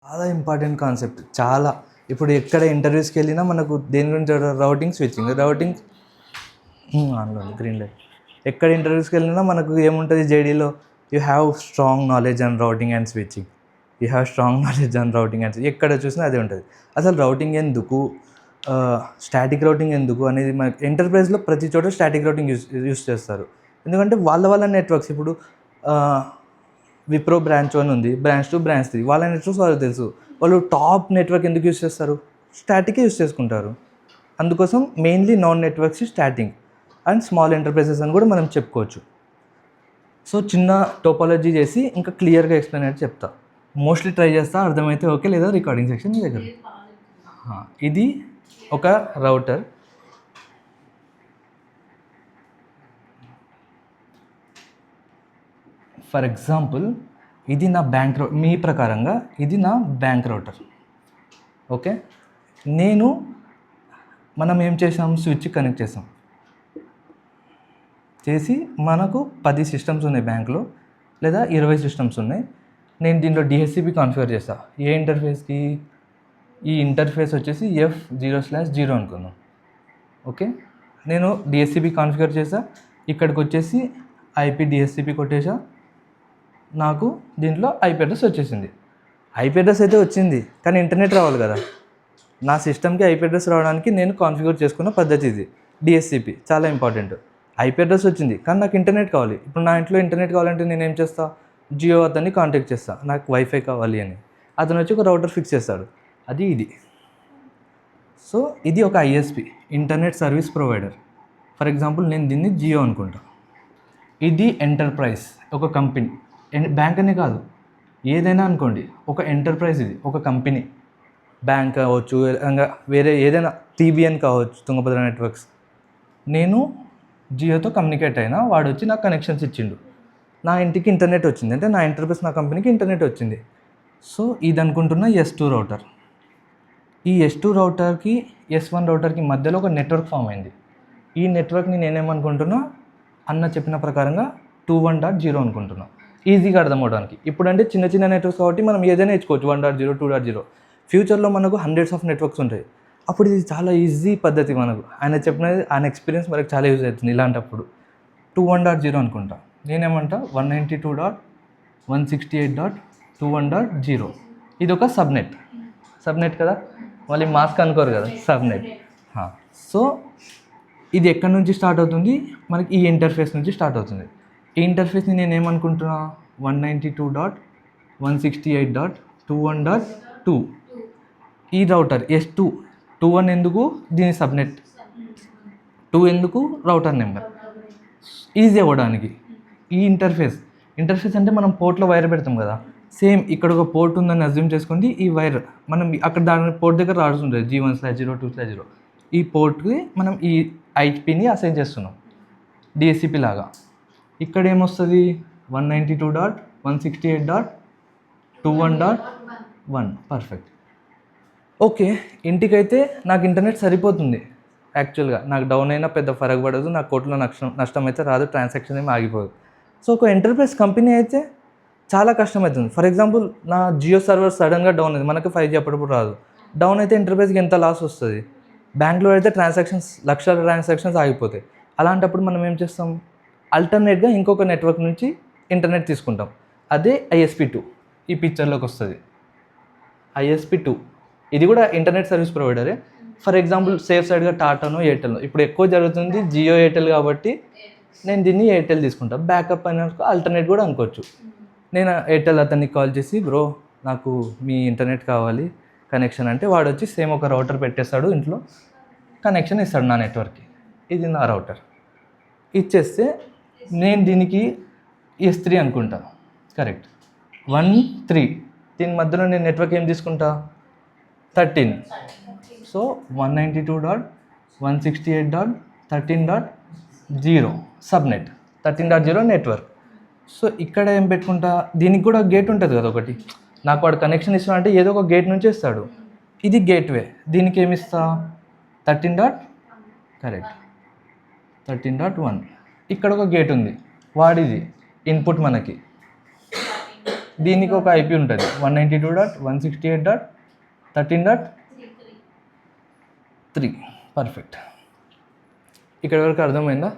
చాలా important concept చాలా. ఇప్పుడు ఎక్కడ ఇంటర్వ్యూస్కి వెళ్ళినా మనకు దేని గురించి రౌటింగ్ స్విచ్చింగ్ ఆన్లో గ్రీన్ లైట్. ఎక్కడ ఇంటర్వ్యూస్కి వెళ్ళినా మనకు ఏముంటుంది జేడీలో, you have strong knowledge and routing and switching, you have strong knowledge and routing and ఎక్కడ చూసినా అదే ఉంటుంది. అసలు రౌటింగ్ ఎందుకు, స్టాటిక్ రౌటింగ్ ఎందుకు అనేది మన ఎంటర్ప్రైజ్లో ప్రతి చోట స్టాటిక్ రౌటింగ్ యూస్ చేస్తారు. ఎందుకంటే వాళ్ళ నెట్వర్క్స్ ఇప్పుడు విప్రో బ్రాంచ్ 1 ఉంది, బ్రాంచ్ 2, బ్రాంచ్ 3, వాళ్ళ నెట్వర్క్స్ వాళ్ళకి తెలుసు. వాళ్ళు టాప్ నెట్వర్క్ ఎందుకు యూస్ చేస్తారు, స్టాటికే యూస్ చేసుకుంటారు. అందుకోసం mainly non networks static and small enterprises అని కూడా మనం చెప్పుకోవచ్చు. సో చిన్న టోపాలజీ చేసి ఇంకా క్లియర్గా ఎక్స్ప్లెయిన్ అయితే చెప్తా. మోస్ట్లీ ట్రై చేస్తా, అర్థమైతే ఓకే, లేదా రికార్డింగ్ సెక్షన్ మీ దగ్గర. ఇది ఒక రౌటర్. ఫర్ ఎగ్జాంపుల్ ఇది నా బ్యాంక్ మీ ప్రకారంగా ఇది నా బ్యాంక్ రౌటర్. ఓకే, మనం ఏం చేసాం, స్విచ్ కనెక్ట్ చేసి మనకు 10 సిస్టమ్స్ ఉన్నాయి బ్యాంక్లో, లేదా 20 సిస్టమ్స్ ఉన్నాయి. నేను దీంట్లో డిహెచ్సిపి కాన్ఫిగర్ చేస్తాను. ఏ ఇంటర్ఫేస్కి, ఈ ఇంటర్ఫేస్ వచ్చేసి F0/0 అనుకుందాం. ఓకే, నేను డిహెచ్సిపి కాన్ఫిగర్ చేసా. ఇక్కడికి వచ్చేసి ఐపీ డిహెచ్సిపి కొట్టేసా. నాకు దీంట్లో ఐపీ అడ్రస్ వచ్చేసింది. ఐపీ అడ్రస్ అయితే వచ్చింది, కానీ ఇంటర్నెట్ రావాలి కదా. నా సిస్టమ్కి ఐపీ అడ్రస్ రావడానికి నేను కాన్ఫిగర్ చేసుకున్న పద్ధతి ఇది. డిహెచ్సిపి చాలా ఇంపార్టెంట్. ఐపీ అడ్రస్ వచ్చింది, కానీ నాకు ఇంటర్నెట్ కావాలి. ఇప్పుడు నా ఇంట్లో ఇంటర్నెట్ కావాలంటే నేను ఏం చేస్తా, జియో అతన్ని కాంటాక్ట్ చేస్తా, నాకు వైఫై కావాలి అని. అతను వచ్చి ఒక రౌటర్ ఫిక్స్ చేస్తాడు, అది ఇది. సో ఇది ఒక ISP, internet service provider. For example నేను దీన్ని జియో అనుకుంటా. ఇది ఎంటర్ప్రైజ్, ఒక కంపెనీ. బ్యాంక్ అనే కాదు, ఏదైనా అనుకోండి, ఒక ఎంటర్ప్రైజ్. ఇది ఒక కంపెనీ. బ్యాంక్ కావచ్చు, ఇంకా వేరే ఏదైనా, టీబీఎన్ కావచ్చు, తుంగభద్ర నెట్వర్క్స్. నేను జియోతో కమ్యూనికేట్ అయినా, వాడు వచ్చి నాకు కనెక్షన్స్ ఇచ్చిండు. నా ఇంటికి ఇంటర్నెట్ వచ్చింది, అంటే నా ఎంటర్ప్రైజ్, నా కంపెనీకి ఇంటర్నెట్ వచ్చింది. సో ఇది అనుకుంటున్న S2 రౌటర్. ఈ S2 రౌటర్కి S1 రౌటర్కి మధ్యలో ఒక నెట్వర్క్ ఫామ్ అయింది. ఈ నెట్వర్క్ని నేనేమనుకుంటున్నా, అన్న చెప్పిన ప్రకారంగా 21.0 అనుకుంటున్నా, ఈజీగా అర్థం అవడానికి. ఇప్పుడంటే చిన్న చిన్న నెట్వర్క్స్ కాబట్టి మనం ఏదైనా ఇచ్చుకోవచ్చు, 1.0, 2.0. ఫ్యూచర్లో మనకు హండ్రెడ్స్ ఆఫ్ నెట్వర్క్స్ ఉంటాయి. అప్పుడు ఇది చాలా ఈజీ పద్ధతి మనకు. ఆయన చెప్పినది, ఆయన ఎక్స్పీరియన్స్ మనకు చాలా యూజ్ అవుతుంది. ఇలాంటప్పుడు 21.0 అనుకుంటా. నేనేమంటా 192.168.21.0. ఇది ఒక సబ్నెట్ కదా, మళ్ళీ మాస్క్ అనుకోరు కదా, సబ్నెట్. సో ఇది ఎక్కడి నుంచి స్టార్ట్ అవుతుంది, మనకి ఈ ఇంటర్ఫేస్ నుంచి స్టార్ట్ అవుతుంది. ఈ ఇంటర్ఫేస్ని నేను ఏమనుకుంటున్నా, 192.168.21.2. ఈ రౌటర్ S2, 21 ఎందుకు, దీని సబ్నెట్. 2 ఎందుకు, రౌటర్ నెంబర్. ఈజీ అవ్వడానికి ఈ ఇంటర్ఫేస్ అంటే మనం పోర్ట్లో వైర్ పెడతాం కదా, సేమ్ ఇక్కడ ఒక పోర్ట్ ఉందని అజ్యూమ్ చేసుకోండి. ఈ వైర్ మనం అక్కడ దాని పోర్ట్ దగ్గర రాడుతుంటుంది, G1/0, 2/0. ఈ పోర్ట్కి మనం ఈ ఐపీని అసైన్ చేస్తున్నాం, డిఎస్సిపి లాగా. ఇక్కడ ఏమొస్తుంది, 192.168.21.1. పర్ఫెక్ట్. ఓకే, ఇంటికైతే నాకు ఇంటర్నెట్ సరిపోతుంది. యాక్చువల్గా నాకు డౌన్ అయినా పెద్ద ఫరక్ పడదు, నాకు కోట్లో నష్టం అయితే రాదు, ట్రాన్సాక్షన్ ఏమి ఆగిపోదు. సో ఒక ఎంటర్ప్రైజ్ కంపెనీ అయితే చాలా కష్టమవుతుంది. ఫర్ ఎగ్జాంపుల్ నా జియో సర్వర్ సడన్గా డౌన్ అయింది, మనకు 5G అప్పుడప్పుడు రాదు. డౌన్ అయితే ఎంటర్ప్రైజ్కి ఎంత లాస్ వస్తుంది. బ్యాంక్లో అయితే లక్షల ట్రాన్సాక్షన్స్ ఆగిపోతాయి. అలాంటప్పుడు మనం ఏం చేస్తాం, అల్టర్నేట్గా ఇంకొక నెట్వర్క్ నుంచి ఇంటర్నెట్ తీసుకుంటాం. అదే ISP2 ఈ పిక్చర్లోకి వస్తుంది. ISP2 ఇది కూడా ఇంటర్నెట్ సర్వీస్ ప్రొవైడరే. ఫర్ ఎగ్జాంపుల్ సేఫ్ సైడ్గా టాటానో, ఎయిర్టెల్నో. ఇప్పుడు ఎక్కువ జరుగుతుంది జియో, ఎయిర్టెల్ కాబట్టి నేను దీన్ని ఎయిర్టెల్ తీసుకుంటాను. బ్యాకప్ అయిన ఆల్టర్నేట్ కూడా అనుకోవచ్చు. నేను ఎయిర్టెల్ అతనికి కాల్ చేసి, బ్రో నాకు మీ ఇంటర్నెట్ కావాలి కనెక్షన్ అంటే, వాడు వచ్చి సేమ్ ఒక రౌటర్ పెట్టేస్తాడు, ఇంట్లో కనెక్షన్ ఇస్తాడు నా నెట్వర్క్కి. ఇది నా రౌటర్ ఇచ్చేస్తే నేను దీనికి S3 అనుకుంటా, కరెక్ట్. 1, 3 దీని మధ్యలో నేను నెట్వర్క్ ఏం తీసుకుంటా, 13. So 192.168.13.0 subnet, 13.0 network. సో ఇక్కడ ఏం పెట్టుకుంటా, దీనికి కూడా గేట్ ఉంటుంది కదా ఒకటి. నాకు వాడు కనెక్షన్ ఇస్తా అంటే ఏదో ఒక గేట్ నుంచి ఇస్తాడు. ఇది గేట్వే. దీనికి ఏమి ఇస్తా, 13.1. ఇక్కడ ఒక గేట్ ఉంది, వాడిది ఇన్పుట్ మనకి దీనికి ఒక ఐపీ ఉంటుంది 192.168.13.3. పర్ఫెక్ట్. ఇక్కడ వరకు అర్థమైందా?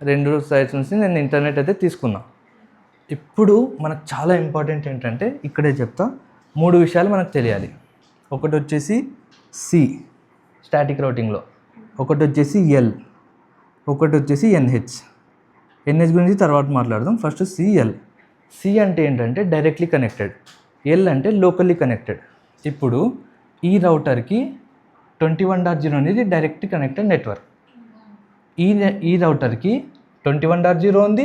రెండు సైట్స్ నుంచి నేను ఇంటర్నెట్ అయితే తీసుకున్నా. ఇప్పుడు మనకు చాలా ఇంపార్టెంట్ ఏంటంటే ఇక్కడే చెప్తా, 3 విషయాలు మనకు తెలియాలి. ఒకటి వచ్చేసి సి స్టాటిక్ రౌటింగ్లో, ఒకటి వచ్చేసి ఎల్, ఒకటి వచ్చేసి ఎన్హెచ్. ఎన్హెచ్ గురించి తర్వాత మాట్లాడదాం. First CL. సి అంటే ఏంటంటే డైరెక్ట్లీ కనెక్టెడ్, ఎల్ అంటే లోకల్లీ కనెక్టెడ్. ఇప్పుడు ఈ రౌటర్కి 21.0 అనేది డైరెక్ట్ కనెక్టెడ్ నెట్వర్క్. ఈ రౌటర్కి 21.0 ఉంది,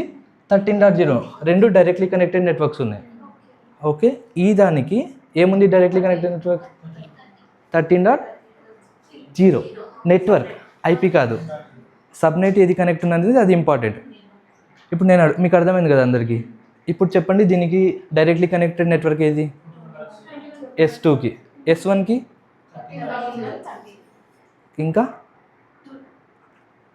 13.0, రెండు డైరెక్ట్లీ కనెక్టెడ్ నెట్వర్క్స్ ఉన్నాయి. ఓకే, ఈ దానికి ఏముంది directly connected network? 13.0 network, IP కాదు. సబ్నెట్ ఏది కనెక్ట్ ఉన్నది అది ఇంపార్టెంట్. ఇప్పుడు నేను మీకు అర్థమైంది కదా అందరికీ. ఇప్పుడు చెప్పండి, దీనికి డైరెక్ట్లీ కనెక్టెడ్ నెట్వర్క్ ఏది? S2కి, S1కి, ఇంకా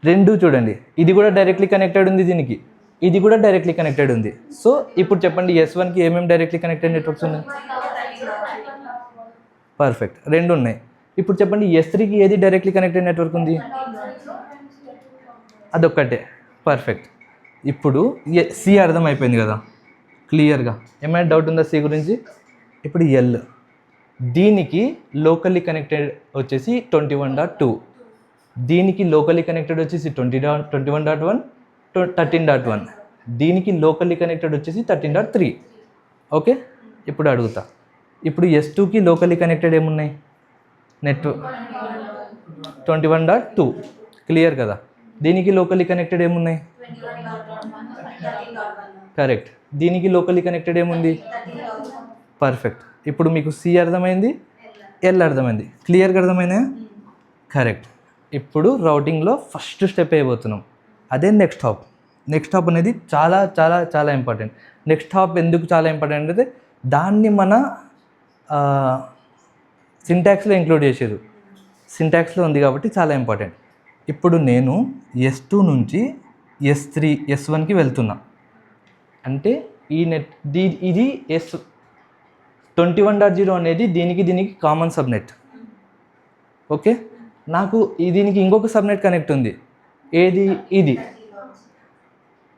రెండు చూడండి, ఇది కూడా డైరెక్ట్లీ కనెక్టెడ్ ఉంది, దీనికి ఇది కూడా డైరెక్ట్లీ కనెక్టెడ్ ఉంది. సో ఇప్పుడు చెప్పండి S1కి ఏమేమి డైరెక్ట్లీ కనెక్టెడ్ నెట్వర్క్స్ ఉన్నాయి? పర్ఫెక్ట్, రెండు ఉన్నాయి. ఇప్పుడు చెప్పండి S3కి ఏది డైరెక్ట్లీ కనెక్టెడ్ నెట్వర్క్ ఉంది? అదొక్కటే. పర్ఫెక్ట్. ఇప్పుడు సి అర్థమైపోయింది కదా క్లియర్గా. ఏమైనా డౌట్ ఉందా సి గురించి? ఇప్పుడు ఎల్, దీనికి లోకల్లీ కనెక్టెడ్ వచ్చేసి 21.2, దీనికి లోకల్లీ కనెక్టెడ్ వచ్చేసి 21.1, 13.1, దీనికి లోకల్లీ కనెక్టెడ్ వచ్చేసి 13.3. ఓకే, ఇప్పుడు అడుగుతా, ఇప్పుడు S2కి లోకల్లీ కనెక్టెడ్ ఏమున్నాయి? నెట్వర్క్ 21.2, క్లియర్ కదా. దీనికి లోకల్లీ కనెక్టెడ్ ఏమున్నాయి? కరెక్ట్. దీనికి లోకల్లీ కనెక్టెడ్ ఏముంది? పర్ఫెక్ట్. ఇప్పుడు మీకు సి అర్థమైంది, ఎల్ అర్థమైంది, క్లియర్గా అర్థమైందా? కరెక్ట్. ఇప్పుడు రౌటింగ్లో ఫస్ట్ స్టెప్ అయిపోతున్నాం, అదే నెక్స్ట్ హాప్. నెక్స్ట్ హాప్ అనేది చాలా చాలా చాలా ఇంపార్టెంట్. నెక్స్ట్ హాప్ ఎందుకు చాలా ఇంపార్టెంట్ అంటే దాన్ని మన సింటాక్స్లో ఇంక్లూడ్ చేసేది, సింటాక్స్లో ఉంది కాబట్టి చాలా ఇంపార్టెంట్. ఇప్పుడు నేను S2 నుంచి S3, S1కి వెళ్తున్నా అంటే ఈ ఇది S21.0 అనేది దీనికి కామన్ సబ్నెట్. ఓకే, నాకు దీనికి ఇంకొక సబ్నెట్ కనెక్ట్ ఉంది, ఏది? ఇది.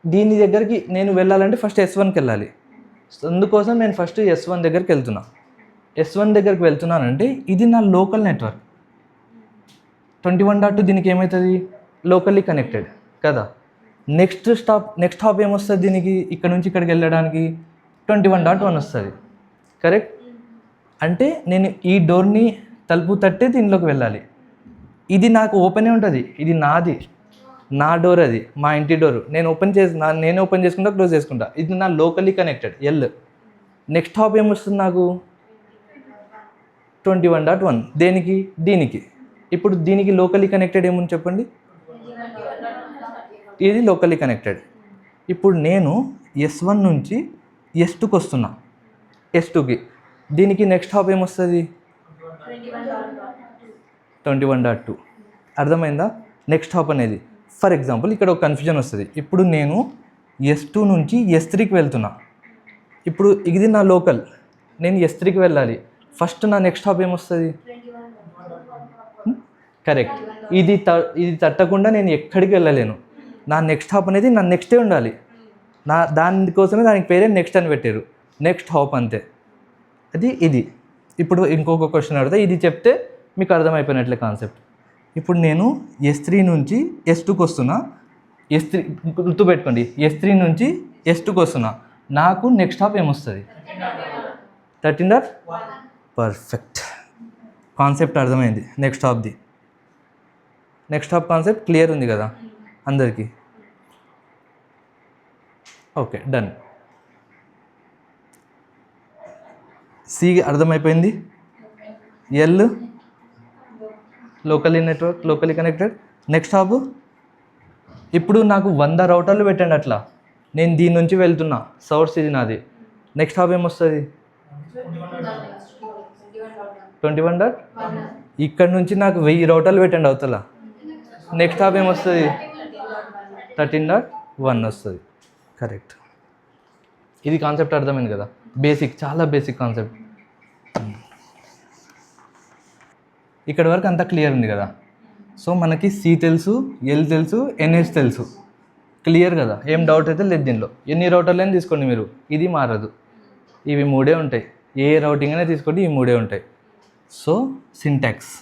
దీని దగ్గరికి నేను వెళ్ళాలంటే ఫస్ట్ S1కి వెళ్ళాలి. అందుకోసం నేను ఫస్ట్ S1 దగ్గరికి వెళ్తున్నా. S1 దగ్గరికి వెళ్తున్నానంటే ఇది నా లోకల్ నెట్వర్క్. 21.2 దీనికి ఏమవుతుంది? లోకల్లీ కనెక్టెడ్ కదా. నెక్స్ట్ హాప్ ఏమొస్తుంది దీనికి? ఇక్కడ నుంచి ఇక్కడికి వెళ్ళడానికి 21.1 వస్తుంది. కరెక్ట్. అంటే నేను ఈ డోర్ని తలుపు తట్టే దీనిలోకి వెళ్ళాలి. ఇది నాకు ఓపెనే ఉంటుంది, ఇది నాది, నా డోర్, అది మా ఇంటి డోర్. నేనే ఓపెన్ చేసుకుంటా, క్లోజ్ చేసుకుంటా. ఇది నా locally connected L. Next hop ఏమొస్తుంది నాకు? 21.1. దేనికి? దీనికి. ఇప్పుడు దీనికి లోకల్లీ కనెక్టెడ్ ఏముంది చెప్పండి? ఇది లోకల్లీ కనెక్టెడ్. ఇప్పుడు నేను S1 నుంచి S2కి వస్తున్నా. S2కి దీనికి నెక్స్ట్ హాప్ ఏమొస్తుంది? 21.2. అర్థమైందా? నెక్స్ట్ హాప్ అనేది. ఫర్ ఎగ్జాంపుల్ ఇక్కడ ఒక కన్ఫ్యూజన్ వస్తుంది. ఇప్పుడు నేను S2 నుంచి S3కి వెళ్తున్నా. ఇప్పుడు ఇది నా లోకల్, నేను S3కి వెళ్ళాలి. ఫస్ట్ నా నెక్స్ట్ హాప్ ఏమొస్తుంది? కరెక్ట్. ఇది తట్టకుండా నేను ఎక్కడికి వెళ్ళలేను. నా నెక్స్ట్ హాప్ అనేది నా నెక్స్టే ఉండాలి. దానికోసమే దానికి పేరే నెక్స్ట్ అని పెట్టారు, నెక్స్ట్ హాప్ అంతే. ఇది. ఇప్పుడు ఇంకొక క్వశ్చన్ అడిగితే ఇది చెప్తే మీకు అర్థమైపోయినట్లే కాన్సెప్ట్. ఇప్పుడు నేను S3 నుంచి S2కి వస్తున్నా. S3 గుర్తుపెట్టుకోండి, S3 నుంచి S2కి వస్తున్నా. నాకు నెక్స్ట్ హాప్ ఏమొస్తుంది? 13. పర్ఫెక్ట్. కాన్సెప్ట్ అర్థమైంది నెక్స్ట్ హాప్ది. నెక్స్ట్ హాప్ కాన్సెప్ట్ క్లియర్ ఉంది కదా అందరికీ? Okay, done. సి అర్థమైపోయింది. L locally network, locally connected. Next hop ఇప్పుడు నాకు 100 రౌటర్లు పెట్టండి అట్లా, నేను దీని నుంచి వెళ్తున్నా, సోర్స్ ఇది నాది. నెక్స్ట్ హాప్ ఏమొస్తుంది? 21. ఇక్కడ నుంచి నాకు 1000 రౌటర్లు పెట్టండి అవతల, నెక్స్ట్ హాప్ ఏమొస్తుంది? 13.1 వస్తుంది. కరెక్ట్. ఇది కాన్సెప్ట్ అర్థమైంది కదా. బేసిక్, చాలా బేసిక్ కాన్సెప్ట్. ఇక్కడి వరకు అంతా క్లియర్ ఉంది కదా. సో మనకి సి తెలుసు, ఎల్ తెలుసు, ఎన్హెచ్ తెలుసు, క్లియర్ కదా. ఏం డౌట్ అయితే లేదు దీనిలో. ఎన్ని రౌటర్లైనా తీసుకోండి మీరు, ఇది మారదు. ఇవి మూడే ఉంటాయి, ఏ రౌటింగ్ అయినా తీసుకోండి, ఈ మూడే ఉంటాయి. సో సింటాక్స్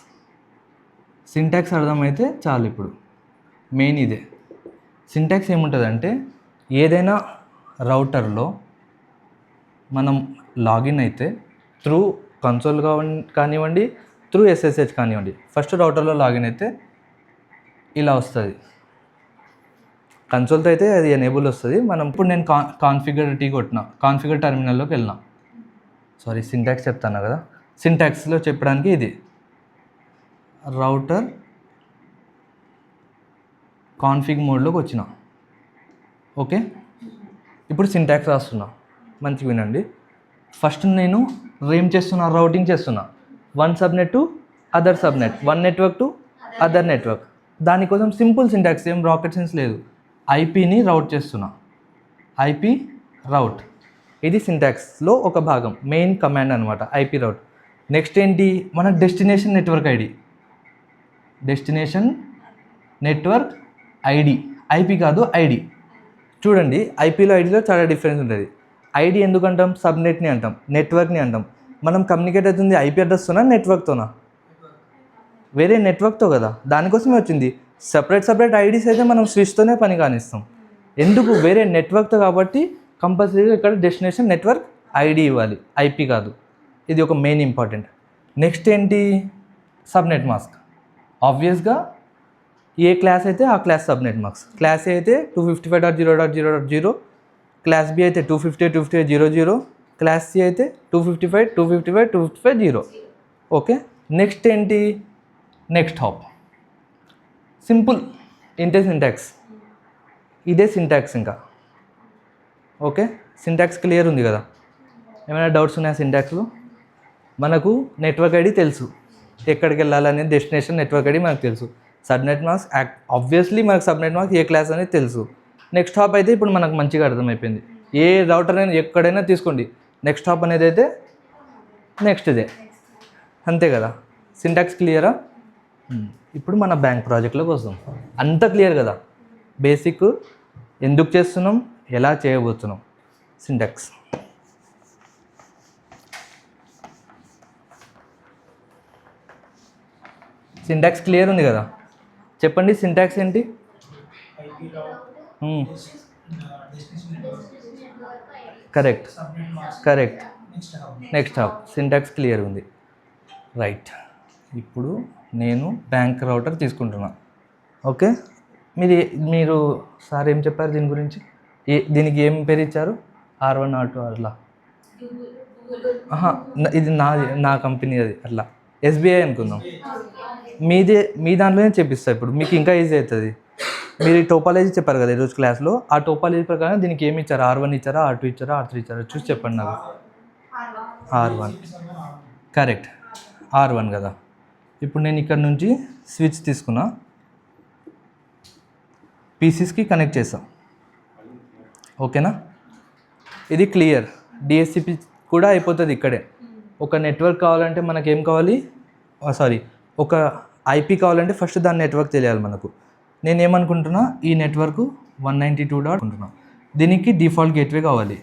అర్థమైతే చాలు. ఇప్పుడు మెయిన్ ఇదే. సింటాక్స్ ఏముంటుందంటే, ఏదైనా రౌటర్లో మనం లాగిన్ అయితే త్రూ కన్సోల్ కానివ్వండి, త్రూ SSH కానివ్వండి, ఫస్ట్ రౌటర్లో లాగిన్ అయితే ఇలా వస్తుంది. కన్సోల్తో అయితే అది ఎనేబుల్ వస్తుంది. మనం ఇప్పుడు నేను కాన్ఫిగర్ కొట్టిన, కాన్ఫిగర్ టెర్మినల్లోకి వెళ్ళినా. సారీ, సింటాక్స్ చెప్తాను కదా. సింటాక్స్లో చెప్పడానికి ఇది రౌటర్ కాన్ఫిగ్ మోడ్లోకి వచ్చిన. ఓకే, ఇప్పుడు సింటాక్స్ రాస్తున్నా, మంచిగా వినండి. ఫస్ట్ నేను ఏం చేస్తున్నా, రౌటింగ్ చేస్తున్నా. One subnet to other subnet, one network to other network. దానికోసం సింపుల్ సింటాక్స్, ఏం రాకెట్ సైన్స్ లేదు. ఐపీని రౌట్ చేస్తున్నా, ఐపీ రౌట్. ఇది సింటాక్స్లో ఒక భాగం, మెయిన్ కమాండ్ అనమాట, ఐపీ రౌట్. నెక్స్ట్ ఏంటి, మన destination network ID, destination network ID, IP కాదు ఐడి. చూడండి, ఐపీలో ఐడిలో చాలా డిఫరెన్స్ ఉంటుంది. ఐడి ఎందుకంటాం, సబ్నెట్ని అంటాం, నెట్వర్క్ని అంటాం. మనం కమ్యూనికేట్ అవుతుంది ఐపీ అడ్రస్తోనా, నెట్వర్క్తోనా? వేరే నెట్వర్క్తో కదా, దానికోసమే వచ్చింది. సపరేట్ ఐడీస్ అయితే మనం స్విచ్తోనే పని కానిస్తాం. ఎందుకు, వేరే నెట్వర్క్తో కాబట్టి కంపల్సరీగా ఇక్కడ డెస్టినేషన్ నెట్వర్క్ ఐడి ఇవ్వాలి, ఐపీ కాదు. ఇది ఒక మెయిన్ ఇంపార్టెంట్. నెక్స్ట్ ఏంటి, సబ్నెట్ మాస్క్. ఆబ్వియస్గా ఏ క్లాస్ అయితే ఆ క్లాస్ సబ్నెట్ మాస్క్. క్లాస్ ఏ అయితే 255.0.0.0, క్లాస్ బి అయితే 250.255.0.0, క్లాస్ సి అయితే 255.255.255.0. ఓకే, నెక్స్ట్ ఏంటి, నెక్స్ట్ హాప్. సింపుల్, ఇంతే సింటాక్స్, ఇదే సింటాక్స్ ఇంకా. ఓకే, సింటాక్స్ క్లియర్ ఉంది కదా. ఏమైనా డౌట్స్ ఉన్నాయా సింటాక్స్లో? మనకు నెట్వర్క్ ఐడి తెలుసు, ఎక్కడికి వెళ్ళాలనేది డెస్టినేషన్ నెట్వర్క్ ఐడి మనకు తెలుసు. సబ్నెట్ మాస్క్ ఆబ్వియస్లీ మనకు సబ్నెట్ మాస్క్ ఏ క్లాస్ అనేది తెలుసు. నెక్స్ట్ హాప్ అయితే ఇప్పుడు మనకు మంచిగా అర్థమైపోయింది. ఏ రౌటర్ అయినా ఎక్కడైనా తీసుకోండి, నెక్స్ట్ హాప్ అనేది అయితే నెక్స్ట్ ఇదే, అంతే కదా. సింటాక్స్ క్లియరా? ఇప్పుడు మన బ్యాంక్ ప్రాజెక్ట్లోకి వస్తాం. అంత క్లియర్ కదా, బేసిక్ ఎందుకు చేస్తున్నాం, ఎలా చేయబోతున్నాం. సింటాక్స్ క్లియర్ ఉంది కదా. చెప్పండి, సింటాక్స్ ఏంటి? Correct, next hop. Syntax clear ఉంది, రైట్. ఇప్పుడు నేను బ్యాంక్ రౌటర్ తీసుకుంటున్నా. ఓకే, మీరు సార్ ఏం చెప్పారు దీని గురించి? దీనికి ఏం పేరు ఇచ్చారు? R1 R2 అట్లా? ఇది నా కంపెనీ, అది అట్లా SBI అనుకుందాం. మీ దాంట్లోనే చెప్పిస్తా. ఇప్పుడు మీకు ఇంకా ఈజీ అవుతుంది. మీరు టోపాలజీ చెప్పారు కదా ఈరోజు క్లాస్లో, ఆ టోపాలజీ ప్రకారం దీనికి ఏమి ఇచ్చారు, R1 ఇచ్చారా, R2 ఇచ్చారా, R3 ఇచ్చారా, చూసి చెప్పండి నాకు. R1, కరెక్ట్, R1 కదా. ఇప్పుడు నేను ఇక్కడ నుంచి స్విచ్ తీసుకున్నా, పీసీస్కి కనెక్ట్ చేస్తాం. ఓకేనా, ఇది క్లియర్. DHCP కూడా అయిపోతుంది ఇక్కడే. ఒక నెట్వర్క్ కావాలంటే మనకేం కావాలి, ఒక IP కావాలంటే ఫస్ట్ దాని నెట్వర్క్ తెలియాలి మనకు. నేనేమనుకుంటున్నా, ఈ నెట్వర్క్ 192. అనుకుంటున్నా. దీనికి డిఫాల్ట్ గేట్వే కావాలి.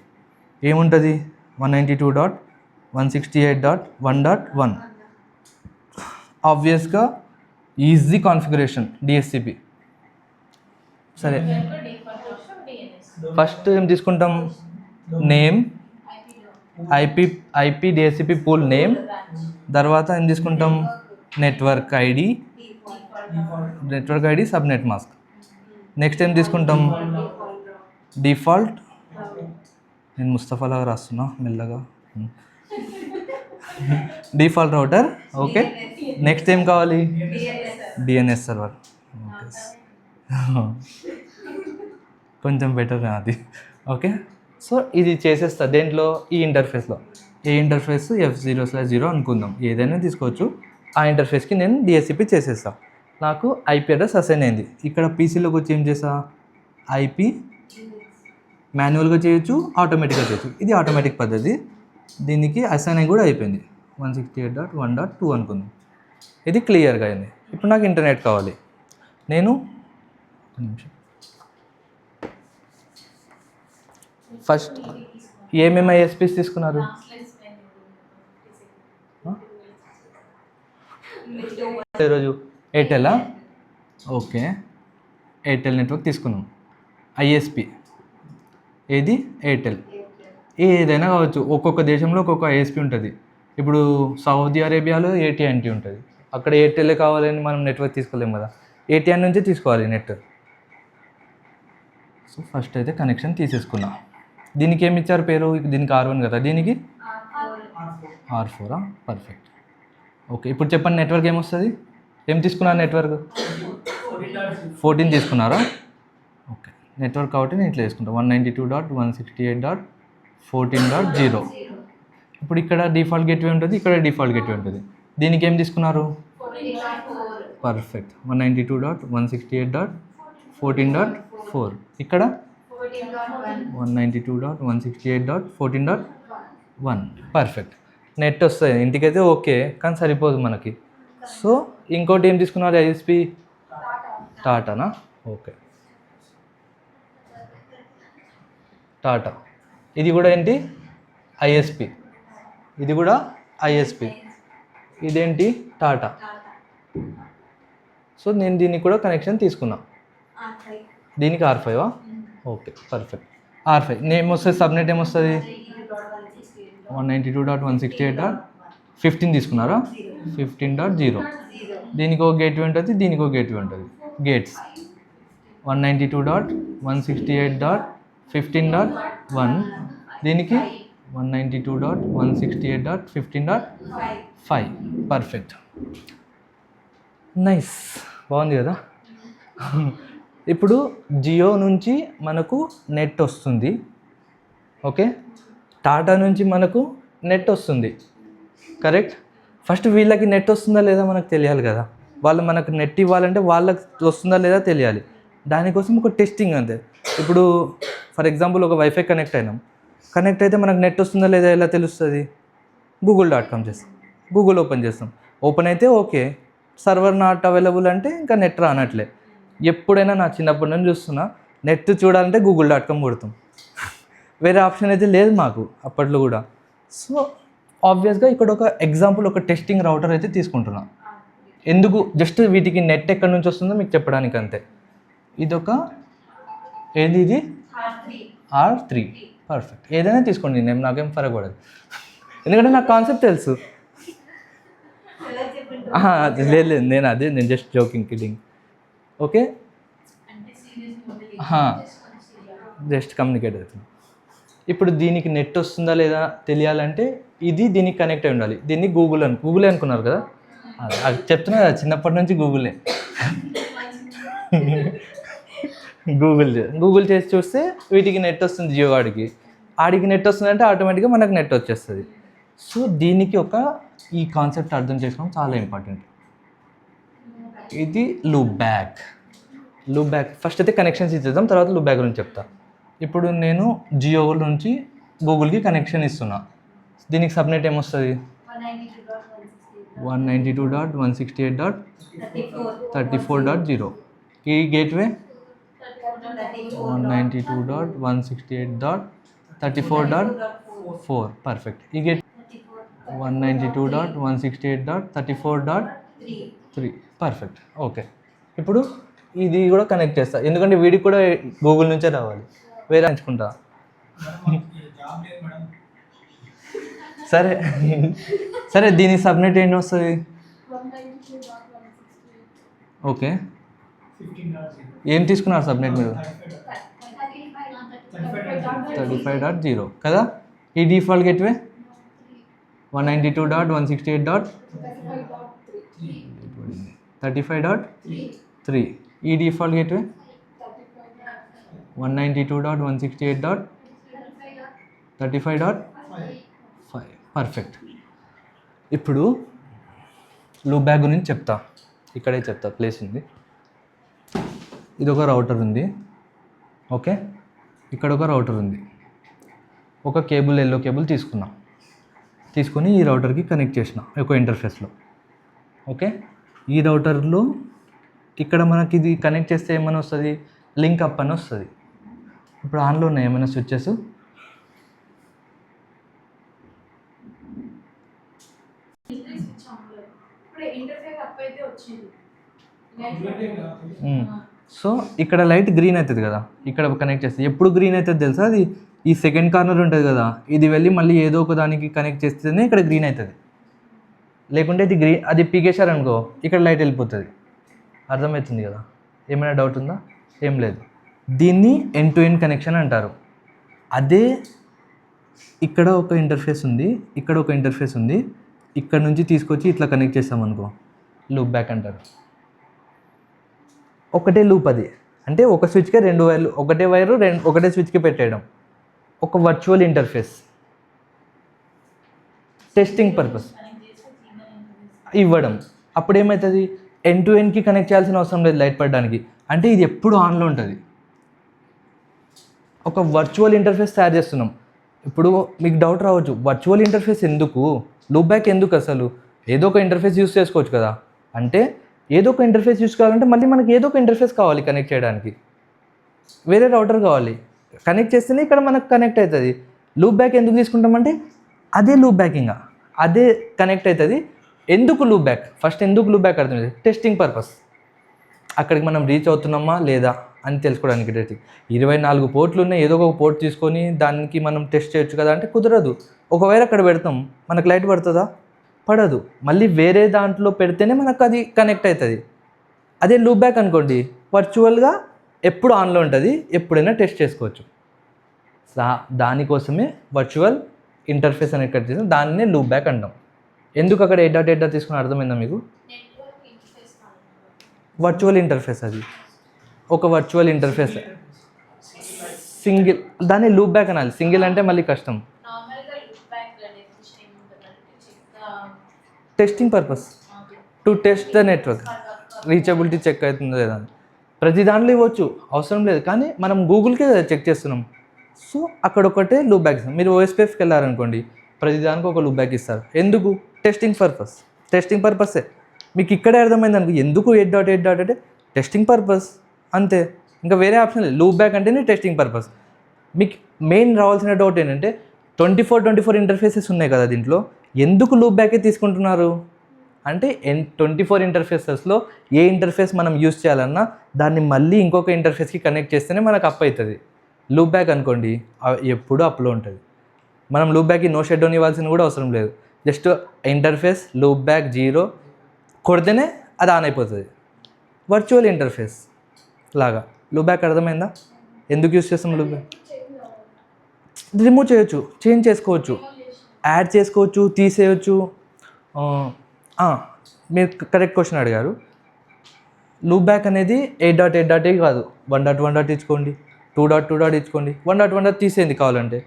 ఏముంటుంది, 192.168.1.1. ఆబ్వియస్గా ఈజీ కాన్ఫిగరేషన్ DHCP. సరే, ఫస్ట్ ఏం తీసుకుంటాం, name, IP DHCP pool name. తర్వాత ఏం తీసుకుంటాం, network ID subnet mask. Next ఏం తీసుకుంటాం, డిఫాల్ట్. నేను ముస్తఫాలాగా రాస్తున్నా మెల్లగా. Default router. ఓకే, నెక్స్ట్ ఏం కావాలి, DNS సర్వర్. ఓకే, కొంచెం బెటర్ అది. ఓకే, సో ఇది చేసేస్తా దేంట్లో, ఈ ఇంటర్ఫేస్లో. ఏ ఇంటర్ఫేస్, F0/0 అనుకుందాం, ఏదైనా తీసుకోవచ్చు. ఆ ఇంటర్ఫేస్కి నేను DHCP చేసేస్తా. నాకు IP అడ్రస్ అసైన్ అయింది. ఇక్కడ పీసీలోకి వచ్చి ఏం చేసా, IP మాన్యువల్గా చేయొచ్చు, ఆటోమేటిక్గా చేయొచ్చు. ఇది ఆటోమేటిక్ పద్ధతి. దీనికి అసైన్ కూడా అయిపోయింది 168.1.2 అనుకుంది. ఇది క్లియర్గా అయింది. ఇప్పుడు నాకు ఇంటర్నెట్ కావాలి. నేను ఫస్ట్ ఏమేమి ఐఎస్పీస్ తీసుకున్నారు? ఈరోజు ఎయిర్టెలా? ఓకే, ఎయిర్టెల్ నెట్వర్క్ తీసుకున్నాం. ఐఎస్పి ఏది? ఎయిర్టెల్. ఏదైనా కావచ్చు, ఒక్కొక్క దేశంలో ఒక్కొక్క ఐఎస్పి ఉంటుంది. ఇప్పుడు సౌదీ అరేబియాలో AT&T ఉంటుంది. అక్కడ ఎయిర్టెలే కావాలని మనం నెట్వర్క్ తీసుకోలేము కదా, AT&T నుంచే తీసుకోవాలి నెట్. సో ఫస్ట్ అయితే కనెక్షన్ తీసేసుకున్నా. దీనికి ఏమి ఇచ్చారు పేరు? దీనికి R1 కదా, దీనికి R4. పర్ఫెక్ట్. ఓకే, ఇప్పుడు చెప్పండి నెట్వర్క్ ఏమొస్తుంది? ఏం తీసుకున్నారు నెట్వర్క్? 14 తీసుకున్నారా? ఓకే, నెట్వర్క్ కాబట్టి నేను ఇట్లా తీసుకుంటా 192.168.14.0. ఇప్పుడు ఇక్కడ డిఫాల్ట్ గేట్వే ఉంటుంది, ఇక్కడ డిఫాల్ట్ గేట్వే ఉంటుంది. దీనికి ఏం తీసుకున్నారు? పర్ఫెక్ట్, 192.168.14.4. ఇక్కడ 192.168.14.1. పర్ఫెక్ట్. నెట్ వస్తుంది ఇంటికైతే. ఓకే, కానీ సరిపోదు మనకి. సో ఇంకోటి ఏం తీసుకున్నారు? ఐఎస్పి టాటానా? ఓకే, టాటా. ఇది కూడా ఏంటి? ఐఎస్పి. ఇది కూడా ఐఎస్పి. ఇదేంటి? టాటా. సో నేను దీనికి కూడా కనెక్షన్ తీసుకున్నా. దీనికి R5. Okay, perfect. R5 name వస్తుంది, సబ్నెట్ ఏమొస్తుంది? 192.168.15 తీసుకున్నారా? 15.0. దీనికి ఒక గేట్వే ఉంటుంది, దీనికి ఒక గేట్వే ఉంటుంది. గేట్స్ 192.168.15.1, దీనికి 192.168.15.5. పర్ఫెక్ట్, నైస్, బాగుంది కదా. ఇప్పుడు జియో నుంచి మనకు నెట్ వస్తుంది. ఓకే, టాటా నుంచి మనకు నెట్ వస్తుంది. కరెక్ట్. ఫస్ట్ వీళ్ళకి నెట్ వస్తుందా లేదా మనకు తెలియాలి కదా. వాళ్ళు మనకు నెట్ ఇవ్వాలంటే వాళ్ళకి వస్తుందా లేదా తెలియాలి. దానికోసం ఒక టెస్టింగ్ అంతే. ఇప్పుడు ఫర్ ఎగ్జాంపుల్ ఒక వైఫై కనెక్ట్ అయినాం. కనెక్ట్ అయితే మనకు నెట్ వస్తుందా లేదా ఎలా తెలుస్తుంది? google.com చేస్తాం, గూగుల్ ఓపెన్ చేస్తాం. ఓపెన్ అయితే ఓకే, సర్వర్ నాట్ అవైలబుల్ అంటే ఇంకా నెట్ రానట్లే. ఎప్పుడైనా నా చిన్నప్పటి నుంచి చూస్తున్నా, నెట్ చూడాలంటే google.com కొడతాం. వేరే ఆప్షన్ అయితే లేదు మాకు అప్పట్లో కూడా. సో ఆబ్వియస్గా ఇక్కడ ఒక ఎగ్జాంపుల్, ఒక టెస్టింగ్ రౌటర్ అయితే తీసుకుంటున్నా. ఎందుకు? జస్ట్ వీటికి నెట్ ఎక్కడి నుంచి వస్తుందో మీకు చెప్పడానికి అంతే. ఇదొక ఏది? ఇది R3. పర్ఫెక్ట్. ఏదైనా తీసుకోండి, నేను నాకేం ఫరక్ పడదు, ఎందుకంటే నాకు కాన్సెప్ట్ తెలుసు. లేదు, నేను just joking, kidding. Okay, just communicate అవుతుంది. ఇప్పుడు దీనికి నెట్ వస్తుందా లేదా తెలియాలంటే ఇది దీనికి కనెక్ట్ అయి ఉండాలి. దీన్ని గూగులే అనుకున్నారు కదా, అది చెప్తున్నా కదా, చిన్నప్పటి నుంచి గూగులే. గూగుల్ చేసి చూస్తే వీటికి నెట్ వస్తుంది, జియో ఆడికి నెట్ వస్తుందంటే ఆటోమేటిక్గా మనకు నెట్ వచ్చేస్తుంది. సో దీనికి ఈ కాన్సెప్ట్ అర్థం చేసుకోవడం చాలా ఇంపార్టెంట్. ఇది లూప్ బ్యాక్. ఫస్ట్ అయితే కనెక్షన్స్ ఇచ్చేద్దాం, తర్వాత లూప్ బ్యాక్ గురించి చెప్తా. ఇప్పుడు నేను జియో నుంచి గూగుల్కి కనెక్షన్ ఇస్తున్నా. దీనికి సబ్నెట్ ఏమొస్తుంది? 192.168.34.0. ఈ గేట్వే 192.168.34.4. పర్ఫెక్ట్. ఈ గేట్ 192.168.34.3. పర్ఫెక్ట్. ఓకే, ఇప్పుడు ఇది కూడా కనెక్ట్ చేస్తా, ఎందుకంటే వీడికి కూడా గూగుల్ నుంచే రావాలి, వేరే ఎంచుకుంటా. సరే దీని సబ్నెట్ ఏంటి వస్తుంది? ఓకే, ఏం తీసుకున్నారు సబ్నెట్ మీరు? 35.0 కదా. ఈ డిఫాల్ట్ గేట్వే 192.168.35.3. ఈ డిఫాల్ట్ గేట్వే 192.168.35.5. పర్ఫెక్ట్. ఇప్పుడు లూప్ బ్యాక్ గురించి చెప్తా, ఇక్కడే చెప్తా, ప్లేస్ ఉంది. ఇది ఒక రౌటర్ ఉంది. ఓకే, ఇక్కడ ఒక రౌటర్ ఉంది. ఒక కేబుల్, ఎల్లో కేబుల్ తీసుకున్నాం. తీసుకొని ఈ రౌటర్కి కనెక్ట్ చేసిన ఒక ఇంటర్ఫేస్లో. ఓకే, ఈ రౌటర్లో ఇక్కడ మనకి ఇది కనెక్ట్ చేస్తే ఏమైనా వస్తుంది, లింక్ అప్ అని వస్తుంది. ఇప్పుడు ఆన్లో ఉన్నాయి ఏమైనా స్విచ్చెస్? సో ఇక్కడ లైట్ గ్రీన్ అవుతుంది కదా, ఇక్కడ కనెక్ట్ చేస్తే ఎప్పుడు గ్రీన్ అవుతుంది తెలుసా? అది ఈ సెకండ్ కార్నర్ ఉంటుంది కదా, ఇది వెళ్ళి మళ్ళీ ఏదో ఒక దానికి కనెక్ట్ చేస్తేనే ఇక్కడ గ్రీన్ అవుతుంది. లేకుంటే ఇది గ్రీన్, అది పీకేశారు అనుకో ఇక్కడ లైట్ వెళ్ళిపోతుంది. అర్థమవుతుంది కదా? ఏమైనా డౌట్ ఉందా? ఏం లేదు. దీన్ని ఎండ్ టు ఎండ్ కనెక్షన్ అంటారు. అదే ఇక్కడ ఒక ఇంటర్ఫేస్ ఉంది, ఇక్కడ ఒక ఇంటర్ఫేస్ ఉంది, ఇక్కడ నుంచి తీసుకొచ్చి ఇట్లా కనెక్ట్ చేస్తామనుకో లూప్ బ్యాక్ అంటారు. ఒకటే లూప్ అది, అంటే ఒక స్విచ్కే 2 వైర్లు, ఒకటే వైరు ఒకటే స్విచ్కి పెట్టేయడం, ఒక వర్చువల్ ఇంటర్ఫేస్. టెస్టింగ్ పర్పస్ ఇవ్వడం. అప్పుడు ఏమవుతుంది, ఎండ్ టు ఎండ్కి కనెక్ట్ చేయాల్సిన అవసరం లేదు లైట్ పడడానికి, అంటే ఇది ఎప్పుడు ఆన్లో ఉంటుంది. ఒక వర్చువల్ ఇంటర్ఫేస్ తయారు చేస్తున్నాం. ఇప్పుడు మీకు డౌట్ రావచ్చు, వర్చువల్ ఇంటర్ఫేస్ ఎందుకు, లూప్ బ్యాక్ ఎందుకు? అసలు ఏదో ఒక ఇంటర్ఫేస్ యూస్ చేసుకోవచ్చు కదా. అంటే ఏదో ఒక ఇంటర్ఫేస్ యూస్ కావాలంటే మళ్ళీ మనకి ఏదో ఒక ఇంటర్ఫేస్ కావాలి కనెక్ట్ చేయడానికి, వేరే రౌటర్ కావాలి. కనెక్ట్ చేస్తేనే ఇక్కడ మనకు కనెక్ట్ అవుతుంది. లూప్ బ్యాక్ ఎందుకు తీసుకుంటామంటే అదే లూప్ బ్యాకింగ్, అదే కనెక్ట్ అవుతుంది. ఎందుకు లూప్ బ్యాక్? ఫస్ట్ ఎందుకు లూప్ బ్యాక్ అర్థం, టెస్టింగ్ పర్పస్. అక్కడికి మనం రీచ్ అవుతున్నామా లేదా అని తెలుసుకోవడానికి. 24 పోర్ట్లు ఉన్నాయి, ఏదో ఒక పోర్ట్ తీసుకొని దానికి మనం టెస్ట్ చేయొచ్చు కదా అంటే కుదరదు. ఒకవేళ అక్కడ పెడతాం, మనకు లైట్ పడుతుందా? పడదు. మళ్ళీ వేరే దాంట్లో పెడితేనే మనకు అది కనెక్ట్ అవుతుంది. అదే లూప్ బ్యాక్ అనుకోండి, వర్చువల్గా ఎప్పుడు ఆన్లో ఉంటుంది, ఎప్పుడైనా టెస్ట్ చేసుకోవచ్చు. దానికోసమే వర్చువల్ ఇంటర్ఫేస్ అనేది కట్ చేసాం, దాన్నే లూప్ బ్యాక్ అంటాం. ఎందుకు అక్కడ 8.8 తీసుకుని అర్థమైందా మీకు? వర్చువల్ ఇంటర్ఫేస్, అది ఒక వర్చువల్ ఇంటర్ఫేస్ సింగిల్, దాన్ని లూప్ బ్యాక్ అనాలి. సింగిల్ అంటే మళ్ళీ కష్టం. Testing purpose, to test the network, reachability check అవుతుందో లేదా. ప్రతి దాంట్లో ఇవ్వచ్చు, అవసరం లేదు, కానీ మనం గూగుల్కే చెక్ చేస్తున్నాం. సో అక్కడ ఒకటే లూప్ బ్యాక్ ఇస్తాం. మీరు ఓఎస్పీఎఫ్కి వెళ్ళారనుకోండి, ప్రతి దానికి ఒక లూప్ బ్యాక్ ఇస్తారు. ఎందుకు? Testing purpose. టెస్టింగ్ పర్పసే. మీకు ఇక్కడే అర్థమైంది అనుకో, ఎందుకు 8.8 అంటే టెస్టింగ్ పర్పస్ అంతే, ఇంకా వేరే ఆప్షన్ లేదు. లూప్ బ్యాక్ అంటేనే టెస్టింగ్ పర్పస్. మీకు మెయిన్ రావాల్సిన డౌట్ ఏంటంటే 24 ఇంటర్ఫేసెస్ ఉన్నాయి కదా దీంట్లో, ఎందుకు లూప్ బ్యాకే తీసుకుంటున్నారు అంటే 24 ఇంటర్ఫేసెస్లో ఏ ఇంటర్ఫేస్ మనం యూస్ చేయాలన్నా దాన్ని మళ్ళీ ఇంకొక ఇంటర్ఫేస్కి కనెక్ట్ చేస్తేనే మనకు అప్ అవుతుంది. లూప్ బ్యాక్ అనుకోండి ఎప్పుడూ అప్లో ఉంటుంది. మనం లూప్ బ్యాక్కి నో షట్ డౌన్ ఇవ్వాల్సిన కూడా అవసరం లేదు. జస్ట్ ఇంటర్ఫేస్ లూప్ బ్యాక్ 0 కొడితేనే అది ఆన్ అయిపోతుంది. వర్చువల్ ఇంటర్ఫేస్ లాగా లూప్ బ్యాక్. అర్థమైందా? ఎందుకు యూస్ చేస్తాం లూప్ బ్యాక్? రిమూవ్ చేయొచ్చు, చేంజ్ చేసుకోవచ్చు, యాడ్ చేసుకోవచ్చు, తీసేయచ్చు. మీరు కరెక్ట్ క్వశ్చన్ అడిగారు. లూప్ బ్యాక్ అనేది 8.8 కాదు, 1.1 ఇచ్చుకోండి, 2.2 ఇచ్చుకోండి, 1.1 తీసేయండి కావాలంటే.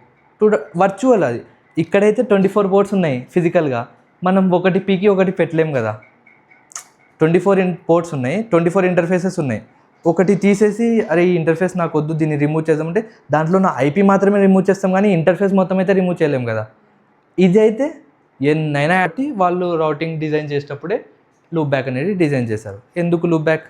వర్చువల్ అది. ఇక్కడైతే 24 పోర్ట్స్ ఉన్నాయి ఫిజికల్గా, మనం ఒకటి పీకి ఒకటి పెట్టలేం కదా. 24 పోర్ట్స్ ఉన్నాయి, 24 ఇంటర్ఫేసెస్ ఉన్నాయి. ఒకటి తీసేసి అరే ఈ ఇంటర్ఫేస్ నాకు వద్దు, దీన్ని రిమూవ్ చేద్దామంటే దాంట్లో నా ఐపీ మాత్రమే రిమూవ్ చేస్తాం, కానీ ఇంటర్ఫేస్ మొత్తం అయితే రిమూవ్ చేయలేం కదా. ఇది అయితే ఎన్నైనా బట్టి వాళ్ళు రౌటింగ్ డిజైన్ చేసేటప్పుడే లూప్ బ్యాక్ అనేది డిజైన్ చేశారు. ఎందుకు లూప్ బ్యాక్?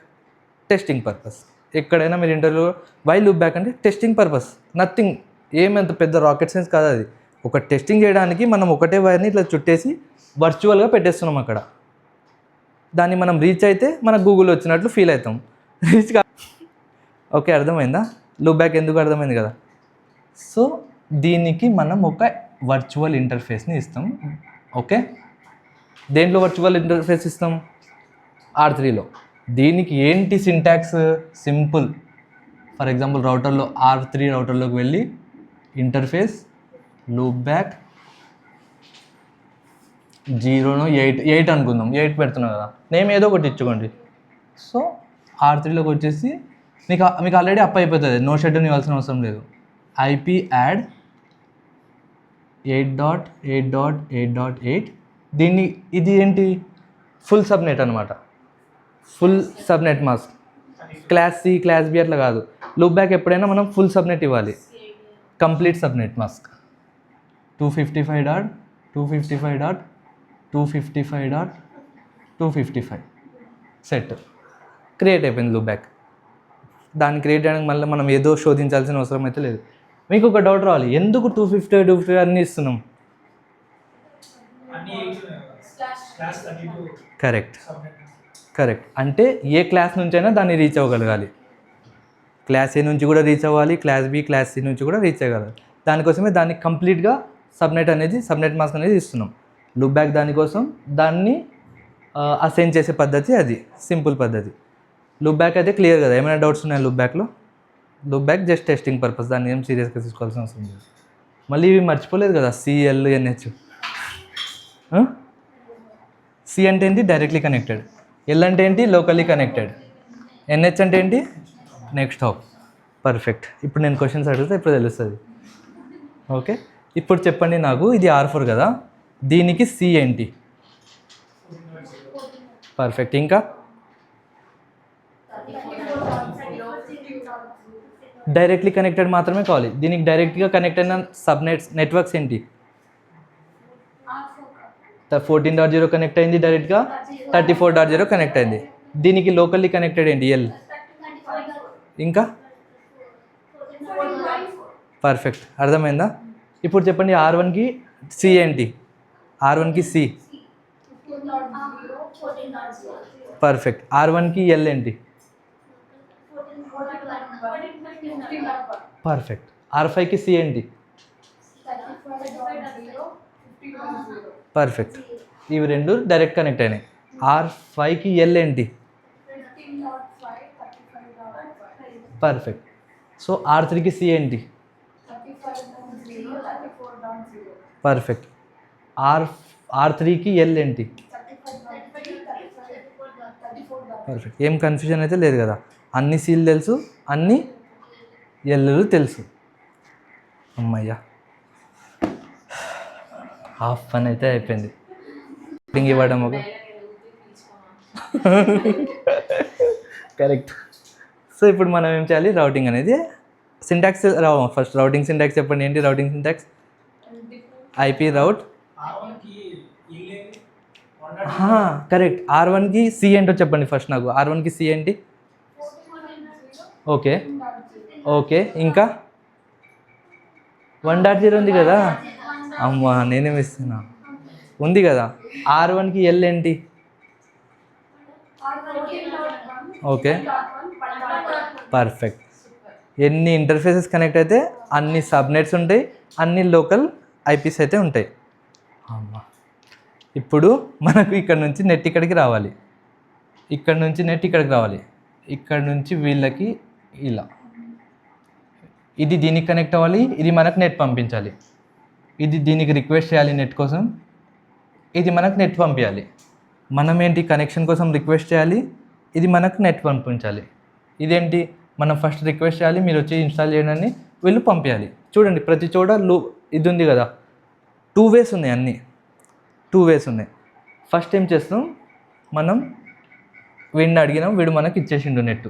Testing purpose. ఎక్కడైనా మీరు ఇంటర్వ్యూలో వై లూప్ బ్యాక్ అంటే టెస్టింగ్ పర్పస్, నథింగ్. ఏమంత పెద్ద రాకెట్ సైన్స్ కాదు అది. ఒక టెస్టింగ్ చేయడానికి మనం ఒకటే వైర్ని ఇట్లా చుట్టేసి వర్చువల్గా పెట్టేస్తున్నాం అక్కడ. దాన్ని మనం రీచ్ అయితే మనకు గూగుల్ వచ్చినట్లు ఫీల్ అవుతాం. రీచ్ ఓకే, అర్థమైందా? లూప్ బ్యాక్ ఎందుకు అర్థమైంది కదా. సో దీనికి మనం ఒక వర్చువల్ ఇంటర్ఫేస్ని ఇస్తాం. ఓకే, దేంట్లో వర్చువల్ ఇంటర్ఫేస్ ఇస్తాం? R3లో. దీనికి ఏంటి సింటాక్స్? సింపుల్. ఫర్ ఎగ్జాంపుల్ రౌటర్లో R3 రౌటర్లోకి వెళ్ళి ఇంటర్ఫేస్ లూప్ బ్యాక్ 0 8 అనుకుందాం, 8 పెడుతున్నాం కదా, నేమ్ ఏదో ఒకటి ఇచ్చుకోండి. సో R3లోకి వచ్చేసి మీకు ఆల్రెడీ అప్ అయిపోతుంది, నో షట్ డౌన్ ఇవ్వాల్సిన అవసరం లేదు. IP add 8.8.8.8. ఇది ఏంటి? ఫుల్ సబ్నెట్ అనమాట. Full subnet mask. Class C class B అట్లా కాదు. లూప్ బ్యాక్ ఎప్పుడైనా మనం ఫుల్ సబ్నెట్ ఇవ్వాలి. Complete subnet mask 255.255.255. 255.255.255 set create అయిపోయింది లూప్ బ్యాక్. దాన్ని క్రియేట్ చేయడానికి మళ్ళీ మనం ఏదో శోధించాల్సిన అవసరం అయితే లేదు. మీకు ఒక డౌట్ రావాలి, ఎందుకు 250 అన్నీ ఇస్తున్నాం? కరెక్ట్ అంటే ఏ క్లాస్ నుంచైనా దాన్ని రీచ్ అవ్వగలగాలి. క్లాస్ ఏ నుంచి కూడా రీచ్ అవ్వాలి, క్లాస్ బి, క్లాస్ సి నుంచి కూడా రీచ్ అవ్వగలగాలి. దానికోసమే దాన్ని కంప్లీట్గా సబ్నెట్ మాస్క్ అనేది ఇస్తున్నాం. లూప్ బ్యాక్ దానికోసం దాన్ని అసైన్ చేసే పద్ధతి, అది సింపుల్ పద్ధతి. లూప్ బ్యాక్ అయితే క్లియర్ కదా? ఏమైనా డౌట్స్ ఉన్నాయా లూప్ బ్యాక్లో? Loop back just testing purpose, దాన్ని ఏం సీరియస్గా తీసుకోవాల్సిన అవసరం లేదు. మళ్ళీ ఇవి మర్చిపోలేదు కదా, సిఎల్, ఎన్హెచ్. సి అంటే ఏంటి? Directly connected. ఎల్ అంటే ఏంటి? Locally connected. ఎన్హెచ్ అంటే ఏంటి? Next hop. పర్ఫెక్ట్. ఇప్పుడు నేను క్వశ్చన్స్ అడిగితే ఇప్పుడు తెలుస్తుంది. ఓకే, ఇప్పుడు చెప్పండి నాకు, ఇది R4 కదా, దీనికి సి ఏంటి? పర్ఫెక్ట్. ఇంకా డైరెక్ట్లీ కనెక్టెడ్ మాత్రమే కావాలి. దీనికి డైరెక్ట్గా కనెక్ట్ అయిన నెట్వర్క్స్ ఏంటి? 14.0 కనెక్ట్ అయింది డైరెక్ట్గా, 34.0 కనెక్ట్ అయింది. దీనికి లోకల్లీ కనెక్టెడ్ ఏంటి? ఎల్. ఇంకా పర్ఫెక్ట్. అర్థమైందా? ఇప్పుడు చెప్పండి, R1కి సి ఏంటి? R1కి సి పర్ఫెక్ట్. R1కి ఎల్ ఏంటి? పర్ఫెక్ట్. R5కి సి ఏంటి? పర్ఫెక్ట్. ఇవి రెండు డైరెక్ట్ కనెక్ట్ అయినాయి. R5కి ఎల్ ఏంటి? పర్ఫెక్ట్. సో R3కి సి ఏంటి? పర్ఫెక్ట్. R3కి ఎల్ ఏంటి? పర్ఫెక్ట్. ఏం కన్ఫ్యూజన్ అయితే లేదు కదా? అన్ని సీలు తెలుసు, అన్ని ఎల్లు తెలుసు. అమ్మయ్యా, హాఫ్ పని అయితే అయిపోయింది. ఇవ్వడం ఒక కరెక్ట్. సో ఇప్పుడు మనం ఏం చేయాలి? రౌటింగ్ అనేది సింటాక్స్ ఫస్ట్ రౌటింగ్ సింటాక్స్ చెప్పండి. ఏంటి రౌటింగ్ సింటాక్స్? ఐపీ రౌట్. కరెక్ట్. R1కి సి ఏంటో చెప్పండి ఫస్ట్ నాకు. R1కి సి ఏంటి? Okay okay. ఇంకా 1.0 ఉంది కదా? అమ్మా, నేనేమి ఇస్తున్నా, ఉంది కదా. R1కి ఎల్ ఏంటి? Okay perfect. ఎన్ని ఇంటర్ఫేసెస్ కనెక్ట్ అయితే అన్ని సబ్నెట్స్ ఉంటాయి, అన్ని లోకల్ ఐపీస్ అయితే ఉంటాయి. అమ్మా, ఇప్పుడు మనకు ఇక్కడ నుంచి నెట్ ఇక్కడికి రావాలి, ఇక్కడ నుంచి నెట్ ఇక్కడికి రావాలి, ఇక్కడ నుంచి వీళ్ళకి ఇలా, ఇది దీనికి కనెక్ట్ అవ్వాలి, ఇది మనకు నెట్ పంపించాలి, ఇది దీనికి రిక్వెస్ట్ చేయాలి నెట్ కోసం, ఇది మనకు నెట్ పంపించాలి. మనం ఏంటి కనెక్షన్ కోసం రిక్వెస్ట్ చేయాలి, ఇది మనకు నెట్ పంపించాలి. ఇదేంటి, మనం ఫస్ట్ రిక్వెస్ట్ చేయాలి, మీరు వచ్చి ఇన్స్టాల్ చేయడాన్ని వీళ్ళు పంపించాలి. చూడండి ప్రతి చోట ఇది ఉంది కదా, 2 ways ఉన్నాయి, అన్నీ 2 ways ఉన్నాయి. ఫస్ట్ ఏం చేస్తాం, మనం వీడిని అడిగినాం, వీడు మనకి ఇచ్చేసిండు నెట్.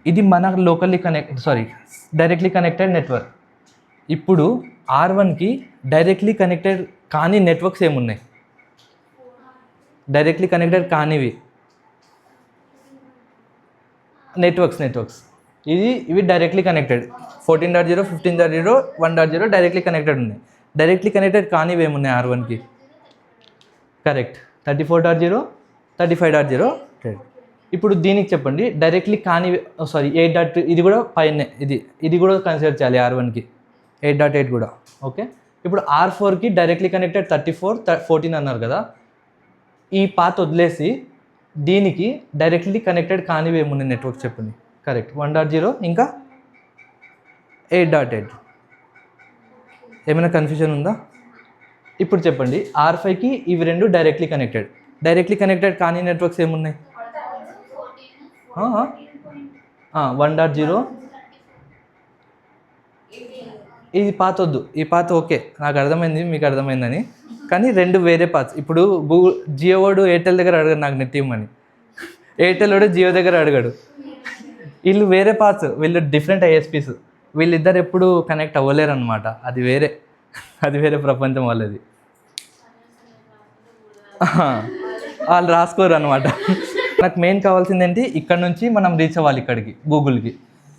ఇది మన లోకల్లీ డైరెక్ట్లీ కనెక్టెడ్ నెట్వర్క్. ఇప్పుడు R1కి డైరెక్ట్లీ కనెక్టెడ్ కానీ నెట్వర్క్స్ ఏమున్నాయి? డైరెక్ట్లీ కనెక్టెడ్ కానివి నెట్వర్క్స్ ఇవి డైరెక్ట్లీ కనెక్టెడ్. 14.0, 15.0, 1.0 డైరెక్ట్లీ కనెక్టెడ్ ఉన్నాయి. డైరెక్ట్లీ కనెక్టెడ్ కానివి ఏమున్నాయి R1కి? కరెక్ట్, 34.0, 35.0. ఇప్పుడు దీనికి చెప్పండి డైరెక్ట్లీ కాని 8.2, ఇది కూడా పైన, ఇది కూడా కన్సిడర్ చేయాలి R1కి, 8.8 కూడా. ఓకే, ఇప్పుడు R4కి డైరెక్ట్లీ కనెక్టెడ్ 34, 14 అన్నారు కదా, ఈ పాత్ వదిలేసి దీనికి డైరెక్ట్లీ కనెక్టెడ్ కానివి ఏమున్నాయి నెట్వర్క్ చెప్పండి. కరెక్ట్, 1.0 ఇంకా 8.8. ఏమైనా కన్ఫ్యూజన్ ఉందా? ఇప్పుడు చెప్పండి R5కి ఇవి రెండు డైరెక్ట్లీ కనెక్టెడ్ కానీ నెట్వర్క్స్ ఏమున్నాయి? 1.0, ఇది పాత్ వద్దు, ఈ పాత్ ఓకే, నాకు అర్థమైంది, మీకు అర్థమైందని, కానీ రెండు వేరే పాత్స్. ఇప్పుడు జియో వాడు ఎయిర్టెల్ దగ్గర అడగడు నాకు నెట్ ఇవ్వమని, ఎయిర్టెల్ వాడు జియో దగ్గర అడగడు. వీళ్ళు వేరే పాత్స్, వీళ్ళు డిఫరెంట్ ఐఎస్పీస్, వీళ్ళిద్దరు ఎప్పుడు కనెక్ట్ అవ్వలేరు అనమాట. అది వేరే ప్రపంచం వాళ్ళది. వాళ్ళు రాసుకోరు అనమాట. నాకు మెయిన్ కావాల్సింది ఏంటి, ఇక్కడ నుంచి మనం రీచ్ అవ్వాలి ఇక్కడికి గూగుల్కి.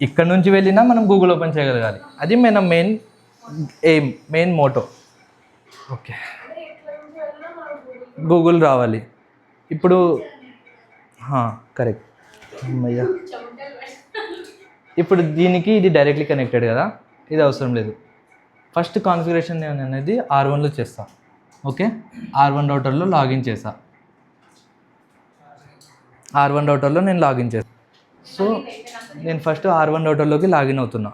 ఇక్కడ నుంచి వెళ్ళినా మనం గూగుల్ ఓపెన్ చేయగలగాలి. అది మన main aim, main motto. Okay, Google రావాలి ఇప్పుడు. కరెక్ట్. అయ్యా, ఇప్పుడు దీనికి ఇది డైరెక్ట్లీ కనెక్టెడ్ కదా, ఇది అవసరం లేదు. ఫస్ట్ కాన్ఫిగరేషన్ నేను అనేది R1లో చేస్తా. ఓకే, R1 రౌటర్లో లాగిన్ చేసా. R1 రౌటర్లో నేను లాగిన్ చేస్తాను. సో నేను ఫస్ట్ R1 రౌటర్లోకి లాగిన్ అవుతున్నా.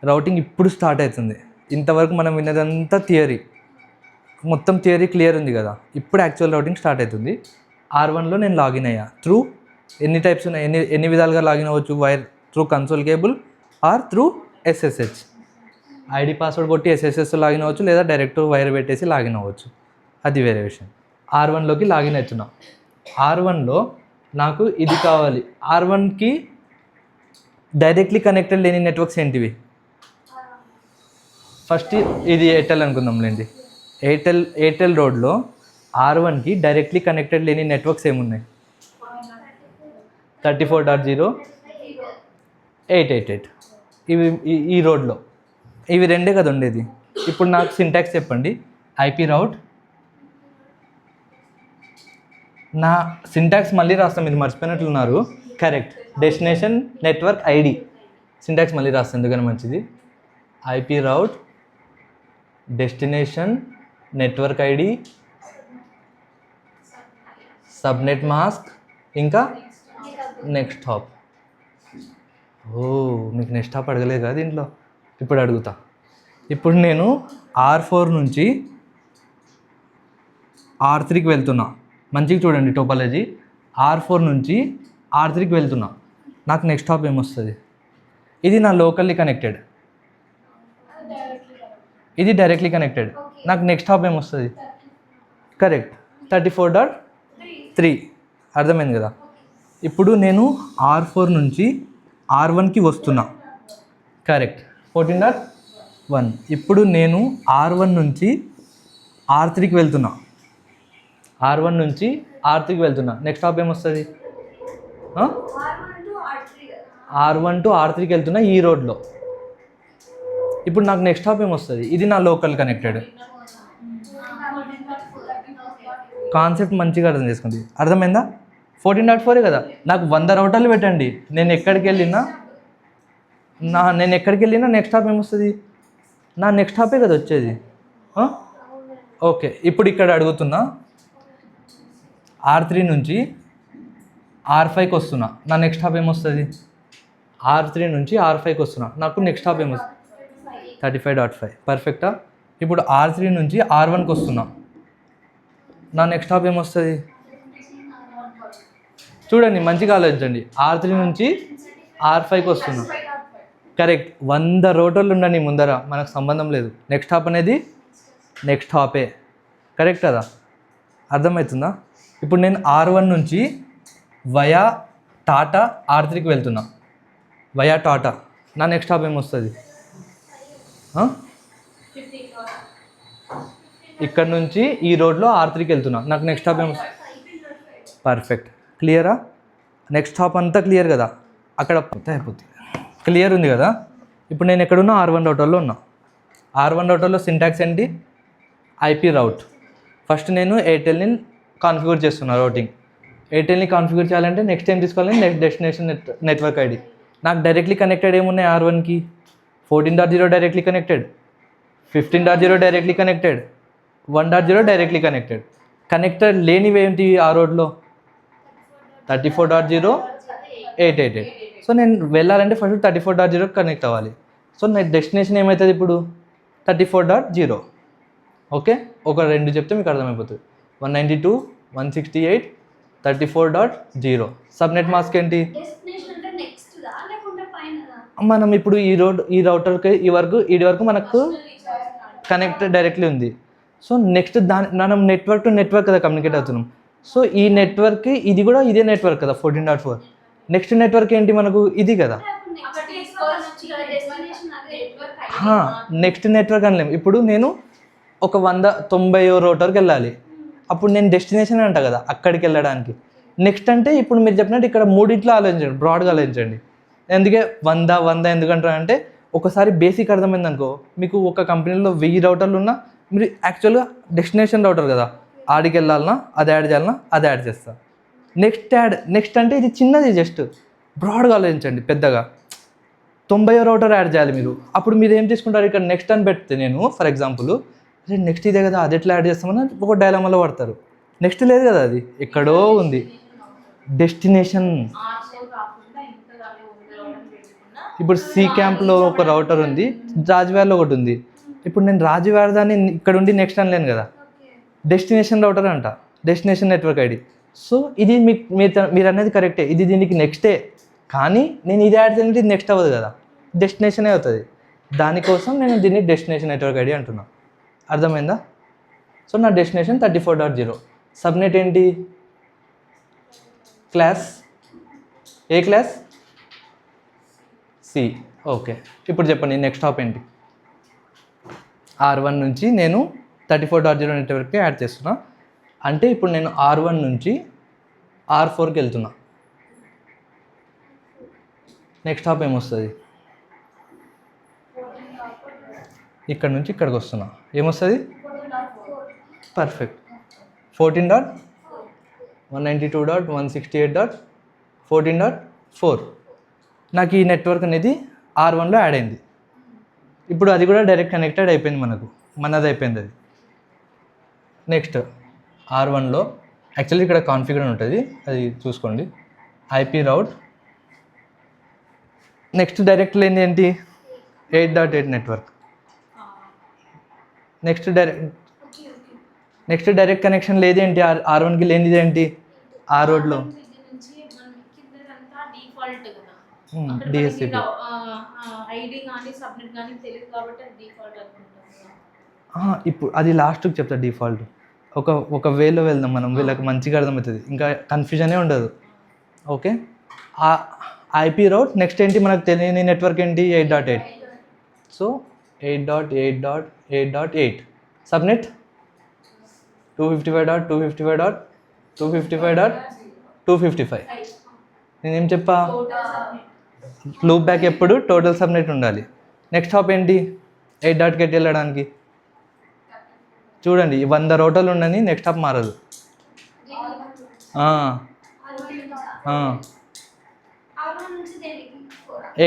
రౌటింగ్ ఇప్పుడు స్టార్ట్ అవుతుంది. ఇంతవరకు మనం విన్నదంతా థియరీ, మొత్తం థియరీ క్లియర్ ఉంది కదా. ఇప్పుడు యాక్చువల్ రౌటింగ్ స్టార్ట్ అవుతుంది. R1లో నేను లాగిన్ అయ్యా. త్రూ ఎన్ని టైప్స్ ఉన్నాయి, ఎన్ని విధాలుగా లాగిన్ అవ్వచ్చు. Wire through console cable or through SSH. ID password కొట్టి SSH లాగిన్ అవ్వచ్చు, లేదా డైరెక్ట్ వైర్ పెట్టేసి లాగిన్ అవ్వచ్చు, అది వేరే విషయం. R1లోకి లాగిన్ అవుతున్నా. R1లో నాకు ఇది కావాలి. R1కి డైరెక్ట్లీ కనెక్టెడ్ లేని నెట్వర్క్స్ ఏంటివి? ఫస్ట్ ఇది ఎయిర్టెల్ అనుకుందాంలేండి. ఎయిర్టెల్ రోడ్లో R1కి డైరెక్ట్లీ కనెక్టెడ్ లేని నెట్వర్క్స్ ఏమున్నాయి? 34.0, 888. ఇవి ఈ రోడ్లో ఇవి రెండే కదా ఉండేది. ఇప్పుడు నాకు సింటాక్స్ చెప్పండి. IP రౌట్, నా సింటాక్స్ మళ్ళీ రాస్తాం, మీరు మర్చిపోయినట్లున్నారు. Correct, destination network ID. Syntax మళ్ళీ రాస్తాం ఎందుకని మంచిది. IP route, destination network ID, subnet mask, ఇంకా నెక్స్ట్ హాప్. మీకు నెక్స్ట్ హాప్ అడగలేదు కదా దీంట్లో, ఇప్పుడు అడుగుతా. ఇప్పుడు నేను R4 నుంచి R3కి వెళ్తున్నా. మంచిగా చూడండి టోపాలజీ. R4 నుంచి R3కి వెళ్తున్నా. నాకు నెక్స్ట్ హాప్ ఏమొస్తుంది? ఇది నా లోకల్లీ కనెక్టెడ్, ఇది డైరెక్ట్లీ కనెక్టెడ్. నాకు నెక్స్ట్ హాప్ ఏమొస్తుంది? కరెక్ట్, 34.3. అర్థమైంది కదా. ఇప్పుడు నేను R4 నుంచి R1కి వస్తున్నా. కరెక్ట్, 14.1. ఇప్పుడు నేను R1 నుంచి R3కి వెళ్తున్నా. R1 నుంచి R3కి వెళ్తున్నా. నెక్స్ట్ హాప్ ఏమొస్తుంది? R1 టు R3కి వెళ్తున్నా ఈ రోడ్లో. ఇప్పుడు నాకు నెక్స్ట్ హాప్ ఏమొస్తుంది? ఇది నా లోకల్ కనెక్టెడ్. కాన్సెప్ట్ మంచిగా అర్థం చేసుకోండి. అర్థమైందా? 14.4 కదా. నాకు 100 రౌటర్లు పెట్టండి, నేను ఎక్కడికి వెళ్ళినా నెక్స్ట్ హాప్ ఏమొస్తుంది? నా నెక్స్ట్ హాపే కదా వచ్చేది. ఓకే, ఇప్పుడు ఇక్కడ అడుగుతున్నా. R3 నుంచి R5కి వస్తున్నా. నా నెక్స్ట్ హాప్ ఏమొస్తుంది? R3 నుంచి R5కి వస్తున్నా. నాకు నెక్స్ట్ హాప్ ఏమొస్తుంది? 35.5. పర్ఫెక్టా? ఇప్పుడు R3 నుంచి R1కి వస్తున్నా. నా నెక్స్ట్ హాప్ ఏమొస్తుంది? చూడండి, మంచిగా ఆలోచించండి. R3 నుంచి R5కి వస్తున్నా. కరెక్ట్, 100 రోటర్లు ఉండండి ముందర, మనకు సంబంధం లేదు. నెక్స్ట్ హాప్ అనేది నెక్స్ట్ హాపే. కరెక్ట్ కదా? అర్థమవుతుందా? ఇప్పుడు నేను R1 నుంచి వయా టాటా R3కి వెళ్తున్నా. వయా టాటా. నా నెక్స్ట్ హాప్ ఏమొస్తుంది? ఇక్కడ నుంచి ఈ రోడ్లో R3కి వెళ్తున్నా. నాకు నెక్స్ట్ హాప్ ఏమొస్తుంది? పర్ఫెక్ట్, క్లియరా? నెక్స్ట్ హాప్ అంతా క్లియర్ కదా, అక్కడ అయిపోతుంది. క్లియర్ ఉంది కదా. ఇప్పుడు నేను ఎక్కడున్నా? R1 రౌటర్లో ఉన్నా. R1 రౌటర్లో సింటాక్స్ ఏంటి? IP రౌట్. ఫస్ట్ నేను ఎయిర్టెల్ని కాన్ఫిగర్ చేస్తున్నా. రౌటింగ్ ఎయిర్టెల్ని కాన్ఫిగర్ చేయాలంటే నెక్స్ట్ ఏం తీసుకోవాలి? Next destination network ID. నాకు డైరెక్ట్లీ కనెక్టెడ్ ఏమున్నాయి? R1కి 14.0 directly connected, 15.0 directly connected, 1.0 directly connected. Connected లేనివి ఏంటి ఆ రోడ్లో? 34.0, 888. సో నేను వెళ్ళాలంటే ఫస్ట్ 34.0 కనెక్ట్ అవ్వాలి. సో నా డెస్టినేషన్ ఏమవుతుంది ఇప్పుడు? 34.0. ఓకే, ఒక రెండు చెప్తే మీకు అర్థమైపోతుంది. 192, 168, 34.0. సబ్నెట్ మాస్క్ ఏంటి? మనం ఇప్పుడు ఈ రౌటర్కి ఈ వరకు మనకు కనెక్టెడ్ డైరెక్ట్లీ ఉంది. సో నెక్స్ట్ మనం నెట్వర్క్ టు నెట్వర్క్ కదా కమ్యూనికేట్ అవుతున్నాం. సో ఈ నెట్వర్క్కి ఇది కూడా ఇదే నెట్వర్క్ కదా 14.4. నెక్స్ట్ నెట్వర్క్ ఏంటి మనకు? ఇది కదా. నెక్స్ట్ నెట్వర్క్ అనలేము. ఇప్పుడు నేను ఒక 190 రోటర్కి వెళ్ళాలి. అప్పుడు నేను డెస్టినేషన్ అంట కదా అక్కడికి వెళ్ళడానికి. నెక్స్ట్ అంటే ఇప్పుడు మీరు చెప్పినట్టు ఇక్కడ మూడిట్లో ఆలోచించండి, బ్రాడ్గా ఆలోచించండి. అందుకే 100 ఎందుకంటారంటే ఒకసారి బేసిక్ అర్థమైంది అనుకో, మీకు ఒక కంపెనీలో 1000 రౌటర్లు ఉన్నా మీరు యాక్చువల్గా డెస్టినేషన్ రౌటర్ కదా, ఆడికి వెళ్ళాలన్నా అది యాడ్ చేయాలన్నా అది యాడ్ చేస్తా. నెక్స్ట్ అంటే ఇది చిన్నది, జస్ట్ బ్రాడ్గా ఆలోచించండి. పెద్దగా 90 రౌటర్ యాడ్ చేయాలి మీరు. అప్పుడు మీరు ఏం తీసుకుంటారు, ఇక్కడ నెక్స్ట్ అని పెడితే నేను ఫర్ ఎగ్జాంపుల్ నెక్స్ట్ ఇదే కదా, అది ఎట్లా యాడ్ చేస్తామని ఒక డైలమాలో పడతారు. నెక్స్ట్ లేదు కదా, అది ఎక్కడో ఉంది డెస్టినేషన్. ఇప్పుడు సి క్యాంప్లో ఒక రౌటర్ ఉంది, రాజువారిలో ఒకటి ఉంది. ఇప్పుడు నేను రాజువారి దాన్ని ఇక్కడ ఉండి నెక్స్ట్ అనలేను కదా, డెస్టినేషన్ రౌటర్ అంట, డెస్టినేషన్ నెట్వర్క్ ఐడి. సో ఇది మీరు అనేది కరెక్టే, ఇది దీనికి నెక్స్టే. కానీ నేను ఇది యాడ్ చేయాలంటే ఇది నెక్స్ట్ అవ్వదు కదా, డెస్టినేషనే అవుతుంది. దానికోసం నేను దీన్ని డెస్టినేషన్ నెట్వర్క్ ఐడి అంటున్నా. అర్థమైందా? సో నా డెస్టినేషన్ 34.0. సబ్నెట్ ఏంటి? క్లాస్ ఏ క్లాస్? సి. ఓకే, ఇప్పుడు చెప్పండి నెక్స్ట్ హాప్ ఏంటి? R1 నుంచి నేను 34.0 నెట్వర్క్కి యాడ్ చేస్తున్నా. అంటే ఇప్పుడు నేను R1 నుంచి R4కి వెళ్తున్నా. నెక్స్ట్ హాప్ ఏమొస్తుంది? ఇక్కడ నుంచి ఇక్కడికి వస్తున్నా, ఏమొస్తుంది? పర్ఫెక్ట్. 14.192.168.14.4 నాకు ఈ నెట్వర్క్ అనేది R1లో యాడ్ అయింది. ఇప్పుడు అది కూడా డైరెక్ట్ కనెక్టెడ్ అయిపోయింది, మనది అయిపోయింది అది. నెక్స్ట్ R1లో యాక్చువల్లీ ఇక్కడ కాన్ఫిగర్ ఉంటుంది, అది చూసుకోండి. ఐపీ రౌట్. నెక్స్ట్ డైరెక్ట్ లేనిది ఏంటి? 8.8 నెట్వర్క్. నెక్స్ట్ డైరెక్ట్ కనెక్షన్ లేదేంటి? R1కి లేనిది ఏంటి? ఆ రోడ్లో డిఎస్సిపి. ఇప్పుడు అది లాస్ట్కి చెప్తా డిఫాల్ట్. ఒక వేలో వెళ్దాం మనం, వీళ్ళకి మంచిగా అర్థమవుతుంది, ఇంకా కన్ఫ్యూజనే ఉండదు. ఓకే, ఐపీ రౌట్. నెక్స్ట్ ఏంటి మనకు తెలియని నెట్వర్క్ ఏంటి? 8.8. So 8.8.8.8 subnet 255.255.255.255. నేనేం చెప్పా? లూప్ బ్యాక్ ఎప్పుడు టోటల్ సబ్నెట్ ఉండాలి. నెక్స్ట్ హాప్ ఏంటి? 8.8 వెళ్ళడానికి చూడండి, 100 రౌటర్లు ఉండని నెక్స్ట్ హాప్ మారదు.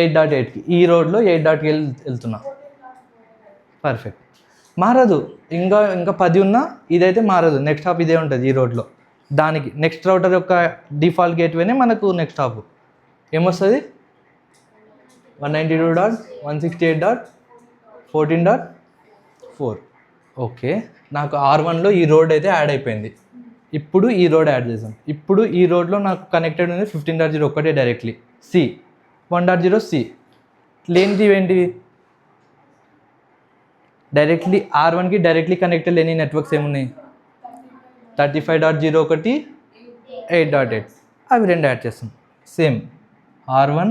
8.8కి ఈ రోడ్లో 8.8కి వెళ్తున్నా. పర్ఫెక్ట్, మారదు. ఇంకా 10 ఉన్నా ఇదైతే మారదు, నెక్స్ట్ హాప్ ఇదే ఉంటుంది ఈ రోడ్లో. దానికి నెక్స్ట్ రౌటర్ యొక్క డిఫాల్ట్ గేట్వేనే మనకు నెక్స్ట్ హాప్ ఏమొస్తుంది? 192.168.14.4. ఓకే, నాకు R1లో ఈ రోడ్ అయితే యాడ్ అయిపోయింది. ఇప్పుడు ఈ రోడ్ యాడ్ చేసాం. ఇప్పుడు ఈ రోడ్లో నాకు కనెక్టెడ్ ఉంది 15.0 ఒక్కటే డైరెక్ట్లీ. C 1.0 C. లేనిది ఏంటివి? డైరెక్ట్లీ R1కి డైరెక్ట్లీ కనెక్టెడ్ లేని నెట్వర్క్స్ ఏమున్నాయి? 35.0 ఒకటి, 8.8. అవి రెండు యాడ్ చేస్తాం. సేమ్ R1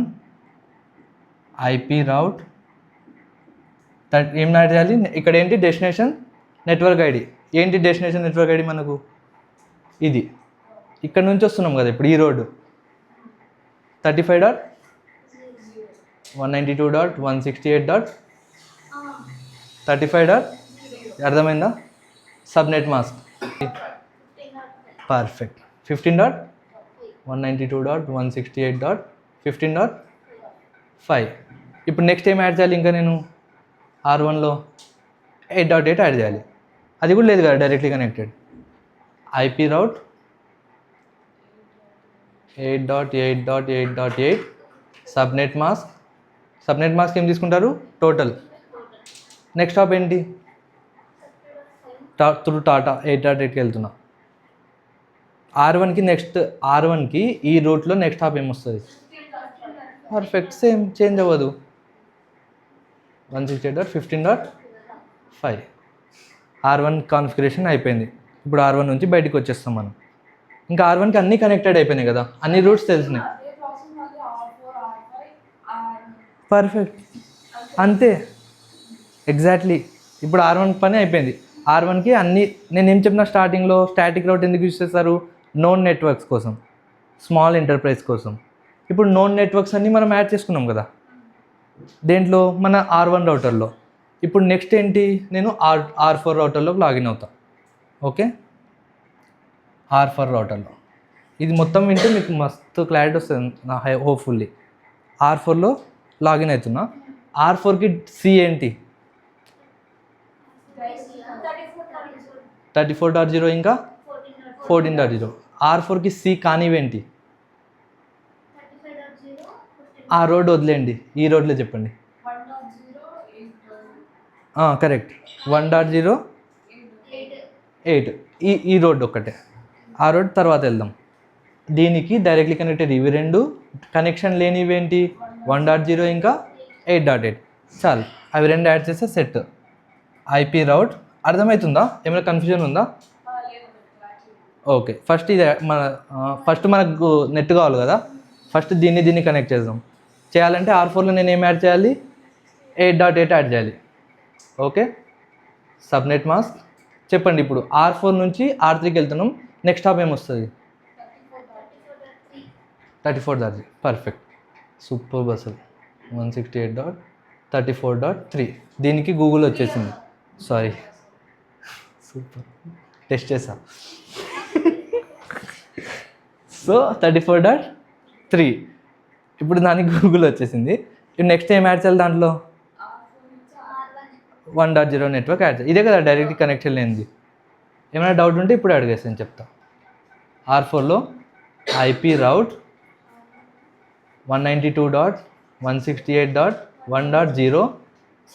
ఐపీ రౌట్ ఏం యాడ్ చేయాలి? ఇక్కడ ఏంటి? Destination network ID. ఏంటి డెస్టినేషన్ నెట్వర్క్ ఐడి మనకు? ఇది. ఇక్కడ నుంచి వస్తున్నాం కదా ఇప్పుడు ఈ రోడ్డు 35.192.168.35. అర్థమైందా? Subnet mask. పర్ఫెక్ట్. 15.192.168.15.5. ఇప్పుడు నెక్స్ట్ ఏం యాడ్ చేయాలి? ఇంకా నేను R1లో 8.8 యాడ్ చేయాలి. అది కూడా లేదు కదా డైరెక్ట్లీ కనెక్టెడ్. ఐపీ రౌట్ 8.8.8.8 సబ్నెట్ మాస్క్. సబ్నెట్ మాస్క్ ఏం తీసుకుంటారు? టోటల్. నెక్స్ట్ హాప్ ఏంటి? త్రూ టాటా 8.8కి వెళ్తున్నా. R1కి ఈ రూట్లో నెక్స్ట్ హాప్ ఏమొస్తుంది? పర్ఫెక్ట్, సేమ్, చేంజ్ అవ్వదు. 168.15.5. R1 కాన్ఫిగరేషన్ అయిపోయింది. ఇప్పుడు R1 నుంచి బయటకు వచ్చేస్తాం మనం. ఇంకా R1కి అన్నీ కనెక్టెడ్ అయిపోయినాయి కదా, అన్ని రూట్స్ తెలిసినాయి. పర్ఫెక్ట్, అంతే, ఎగ్జాక్ట్లీ. ఇప్పుడు R1 పని అయిపోయింది. R1కి అన్ని నేను ఏం చెప్పిన స్టార్టింగ్లో స్టాటిక్ రౌట్ ఎందుకు యూజ్ చేస్తారు, నోన్ నెట్వర్క్స్ కోసం, స్మాల్ ఎంటర్ప్రైజ్ కోసం. ఇప్పుడు నోన్ నెట్వర్క్స్ అన్నీ మనం యాడ్ చేసుకున్నాం కదా దేంట్లో, మన R1 రౌటర్లో. ఇప్పుడు నెక్స్ట్ ఏంటి, నేను R4 రౌటర్లోకి లాగిన్ అవుతా. ఓకే, R4 రౌటర్లో ఇది మొత్తం వింటే మీకు మస్తు క్లారిటీ వస్తుంది నా హోప్ఫుల్లీ. R4లో లాగిన్ అవుతున్నా. R4కి సి ఏంటి, 34.0 ఇంకా 14.0. R4కి సి కానివేంటి, ఆ రోడ్ వదిలేండి, ఈ రోడ్లో చెప్పండి. కరెక్ట్, 1.0 8 ఈ రోడ్ ఒక్కటే, ఆ రోడ్ తర్వాత వెళ్దాం. దీనికి డైరెక్ట్లీ కనెక్టెడ్ ఇవి రెండు, కనెక్షన్ లేనివి ఏంటి 1.0 ఇంకా 8.8. చాలు, అవి రెండు యాడ్ చేస్తే సెట్. ఐపీ రౌట్ అర్థమవుతుందా, ఏమైనా కన్ఫ్యూజన్ ఉందా? ఓకే, ఫస్ట్ మనకు నెట్ కావాలి కదా, ఫస్ట్ దీన్ని కనెక్ట్ చేద్దాం. చేయాలంటే R4లో నేను ఏం యాడ్ చేయాలి, 8.8 యాడ్ చేయాలి. ఓకే, సబ్నెట్ మాస్క్ చెప్పండి. ఇప్పుడు R4 నుంచి R3కి వెళ్తున్నాం, నెక్స్ట్ టాప్ ఏమొస్తుంది, 34.3. పర్ఫెక్ట్, సూపర్ అసలు. 168.34.3 దీనికి గూగుల్ వచ్చేసింది. సారీ, సూపర్, టెస్ట్ చేసా. సో 34.3 ఇప్పుడు దానికి గూగుల్ వచ్చేసింది. ఇప్పుడు నెక్స్ట్ ఏం యాడ్ చేయాలి దాంట్లో, 1.0 నెట్వర్క్ యాడ్ చేయాలి. ఇదే కదా డైరెక్ట్ కనెక్షన్ లేనిది. ఏమైనా డౌట్ ఉంటే ఇప్పుడు అడిగేస్తాను, చెప్తా. R4లో ఐపీ రౌట్ 192.168.1.0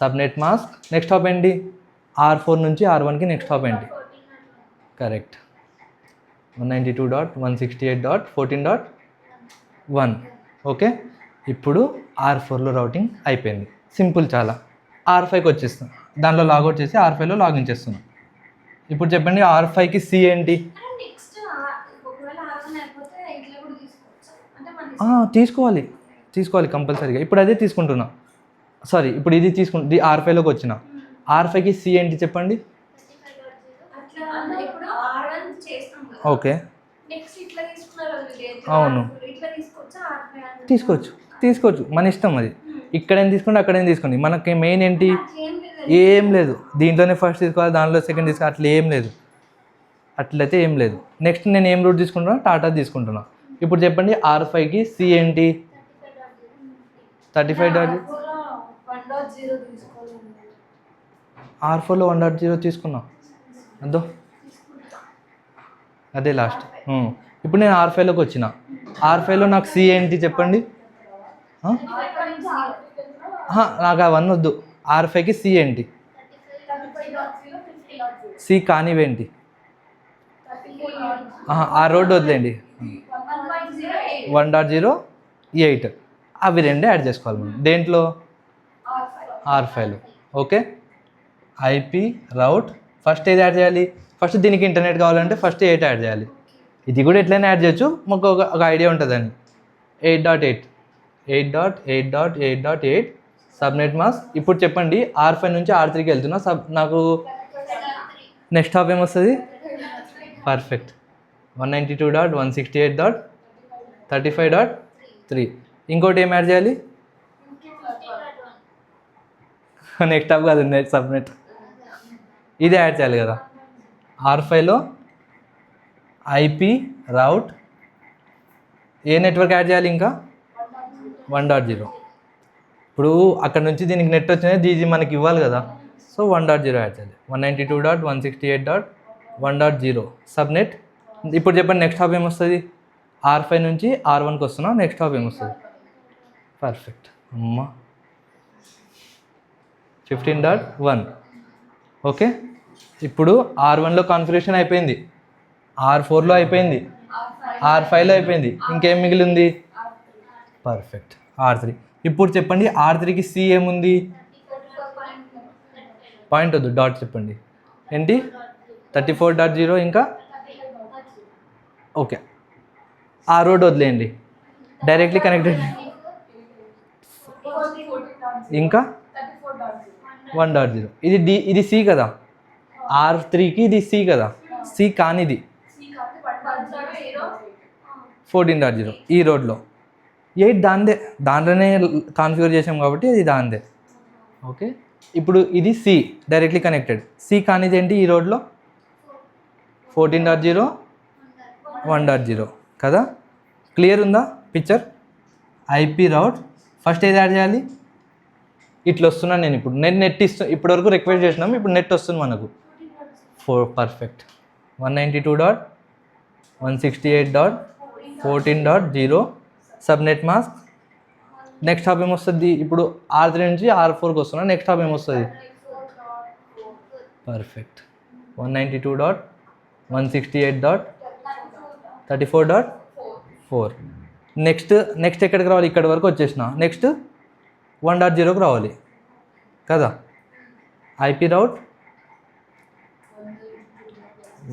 సబ్నెట్ మాస్క్. నెక్స్ట్ హాప్ ఏంటి, R4 నుంచి R1కి నెక్స్ట్ హాప్ ఏంటి, కరెక్ట్, 192.168.14.1. ఓకే, ఇప్పుడు R4లో రౌటింగ్ అయిపోయింది, సింపుల్ చాలా. R5కి వచ్చేస్తాం, దాంట్లో లాగౌట్ చేసి R5లో లాగిన్ చేస్తున్నాం. ఇప్పుడు చెప్పండి R5కి సి ఏంటి, తీసుకోవాలి కంపల్సరీగా. ఇప్పుడు అదే తీసుకుంటున్నా, సారీ ఇప్పుడు ఇది తీసుకుంటు R5లోకి వచ్చిన. R5కి సి ఏంటి చెప్పండి. ఓకే, అవును, తీసుకోవచ్చు మన ఇష్టం అది. ఇక్కడేం తీసుకోండి, అక్కడేం తీసుకోండి, మనకి మెయిన్ ఏంటి, ఏం లేదు. దీంట్లోనే ఫస్ట్ తీసుకోవాలి, దాంట్లో సెకండ్ తీసుకోవాలి, అట్లా ఏం లేదు. అట్లయితే ఏం లేదు. నెక్స్ట్ నేను ఏం రూట్ తీసుకుంటున్నా, టాటా తీసుకుంటున్నా. ఇప్పుడు చెప్పండి R5కి సి ఏంటి, 35.0. R4లో 1.0 తీసుకున్నా, అదే లాస్ట్. ఇప్పుడు నేను R5లోకి వచ్చిన. R5లో నాకు సి ఏంటి చెప్పండి. నాకు అవన్నీ వద్దు, R5కి సి ఏంటి, సి కానివేంటి, ఆ రోడ్డు వదిలేండి, 1.0 8. అవి రెండే యాడ్ చేసుకోవాలి మనం దేంట్లో, R5లో. ఓకే, ఐపీ రౌట్ ఫస్ట్ ఏది యాడ్ చేయాలి, ఫస్ట్ దీనికి ఇంటర్నెట్ కావాలంటే ఫస్ట్ 8 యాడ్ చేయాలి. ఇది కూడా ఎట్లయినా యాడ్ చేయొచ్చు, మాకు ఒక ఐడియా ఉంటుందని. 8.8 సబ్నెట్ మాస్క్. ఇప్పుడు చెప్పండి R5 నుంచి R3కి వెళ్తున్నా, నాకు నెక్స్ట్ హాప్ ఏమొస్తుంది, పర్ఫెక్ట్, 192.168.35.3. ఇంకోటి ఏం యాడ్ చేయాలి, నెక్స్ట్ హాప్ కాదు, సబ్నెట్, ఇదే యాడ్ చేయాలి కదా. R5లో ఐపీ రౌట్ ఏ నెట్వర్క్ యాడ్ చేయాలి, ఇంకా 1.0. ఇప్పుడు అక్కడ నుంచి దీనికి నెట్ వచ్చినది, ఇది మనకి ఇవ్వాలి కదా, సో 1.0 యాడ్ చేయాలి. 192.168.1.0 సబ్నెట్. ఇప్పుడు చెప్పండి నెక్స్ట్ హాప్ ఏమొస్తుంది, R5 నుంచి R1కి వస్తున్నా, నెక్స్ట్ హాప్ ఏమొస్తుంది, పర్ఫెక్ట్ అమ్మ 15.1. ఓకే, ఇప్పుడు R1లో కాన్ఫిగరేషన్ అయిపోయింది, R4లో అయిపోయింది, R5లో అయిపోయింది, ఇంకేం మిగిలింది, పర్ఫెక్ట్ R3. ఇప్పుడు చెప్పండి R3కి సి ఏముంది, పాయింట్ వద్దు, డాట్ చెప్పండి ఏంటి, 34.0 ఇంకా ఓకే. ఆ రోడ్ వదిలేయండి, డైరెక్ట్లీ కనెక్టెడ్ ఇంకా 1.0. ఇది సి కదా, R3కి ఇది సి కదా, సి కానిది 14.0 ఈ రోడ్లో 8 దాంట్లోనే కాన్ఫిగర్ చేసాం కాబట్టి ఇది దాందే. ఓకే, ఇప్పుడు ఇది సి డైరెక్ట్లీ కనెక్టెడ్. సి కానిది ఏంటి ఈ రోడ్లో 14.0 1.0 కదా. క్లియర్ ఉందా పిక్చర్? ఐపీ రౌట్ ఫస్ట్ ఏది యాడ్ చేయాలి? ఇట్లా వస్తున్నాను నేను ఇప్పుడు. నెట్ ఇప్పటివరకు రిక్వెస్ట్ చేసినాం, ఇప్పుడు నెట్ వస్తుంది మనకు 4 perfect. 192.168.14.0 subnet mask. Next hop ఏమొస్తుంది? ఇప్పుడు R3 నుంచి R4కి వస్తున్నా. నెక్స్ట్ హాప్ ఏమొస్తుంది? పర్ఫెక్ట్. 192.168.34.4. నెక్స్ట్ ఎక్కడికి రావాలి? ఇక్కడి వరకు వచ్చేసిన. నెక్స్ట్ 1.0కి రావాలి కదా. ఐపీ రౌట్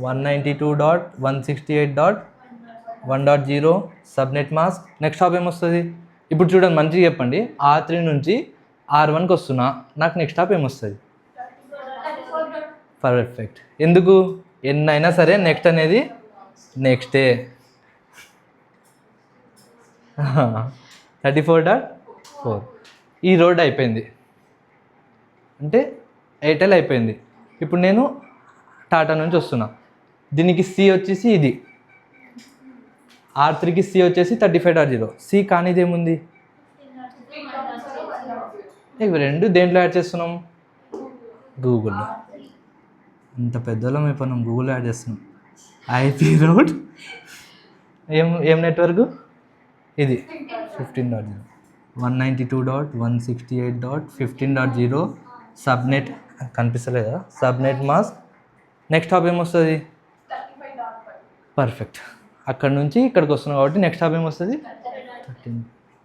192.168.1.0 సబ్నెట్ మాస్క్. నెక్స్ట్ హాప్ ఏమొస్తుంది? ఇప్పుడు చూడండి, మంచిగా చెప్పండి. R3 నుంచి R1కి వస్తున్నా, నాకు నెక్స్ట్ హాప్ ఏమొస్తుంది? పర్ఫెక్ట్. ఎందుకు? ఎన్నైనా సరే నెక్స్ట్ అనేది నెక్స్టే. 34.4. ఈ రోడ్ అయిపోయింది అంటే ఎయిర్టెల్ అయిపోయింది. ఇప్పుడు నేను టాటా నుంచి వస్తున్నా. దీనికి సి వచ్చేసి ఇది, R3కి సి వచ్చేసి 35.0. సి కానిది ఏముంది? ఇవి రెండు దేంట్లో యాడ్ చేస్తున్నాం? గూగుల్లో. ఇంత పెద్దలో ఇప్పుడు మనం గూగుల్లో యాడ్ చేస్తున్నాం. ఐపీ రౌట్ ఏం నెట్వర్క్ ఇది? 15.0. 192.168.15.0 సబ్నెట్. కనిపిస్తలేదా? Subnet mask. నెక్స్ట్ హాప్ ఏమొస్తుంది? పర్ఫెక్ట్. అక్కడ నుంచి ఇక్కడికి వస్తున్నాం కాబట్టి నెక్స్ట్ హాప్ ఏమొస్తుంది?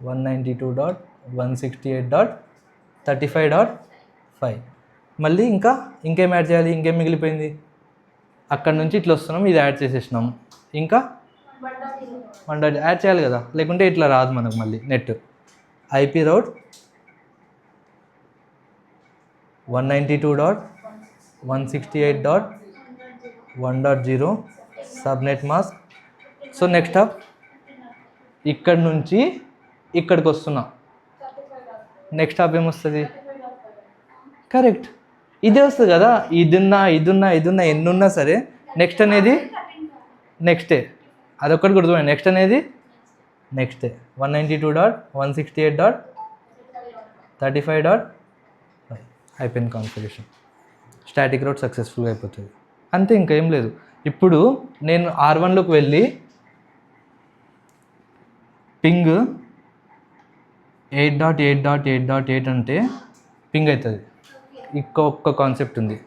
192.168.35.5. మళ్ళీ ఇంకేం యాడ్ చేయాలి? ఇంకేం మిగిలిపోయింది? అక్కడ నుంచి ఇట్లా వస్తున్నాం, ఇది యాడ్ చేసేసినాం. ఇంకా 1 యాడ్ చేయాలి కదా, లేకుంటే ఇట్లా రాదు మనకు మళ్ళీ నెట్. ఐపీ రౌట్ 192.168.1.0 subnet mask. So next hop ఇక్కడ నుంచి ఇక్కడికి వస్తున్నా. నెక్స్ట్ హాప్ ఏమొస్తుంది? కరెక్ట్, ఇదే వస్తుంది కదా. ఇదున్నా ఎన్నున్నా సరే నెక్స్ట్ అనేది నెక్స్టే. అదొక్కటి గుర్తుపోయింది. నెక్స్ట్ అనేది నెక్స్టే. 192.168.35.5 అయిపోయింది కాన్ఫిగరేషన్. స్టాటిక్ రౌట్ సక్సెస్ఫుల్గా అయిపోతుంది. అంతే, ఇంకా ఏం లేదు. ఇప్పుడు నేను R1లోకి వెళ్ళి పింగ్ 8.8.8.8 అంటే పింగ్ అవుతుంది. ఇంకొక కాన్సెప్ట్ ఉంది,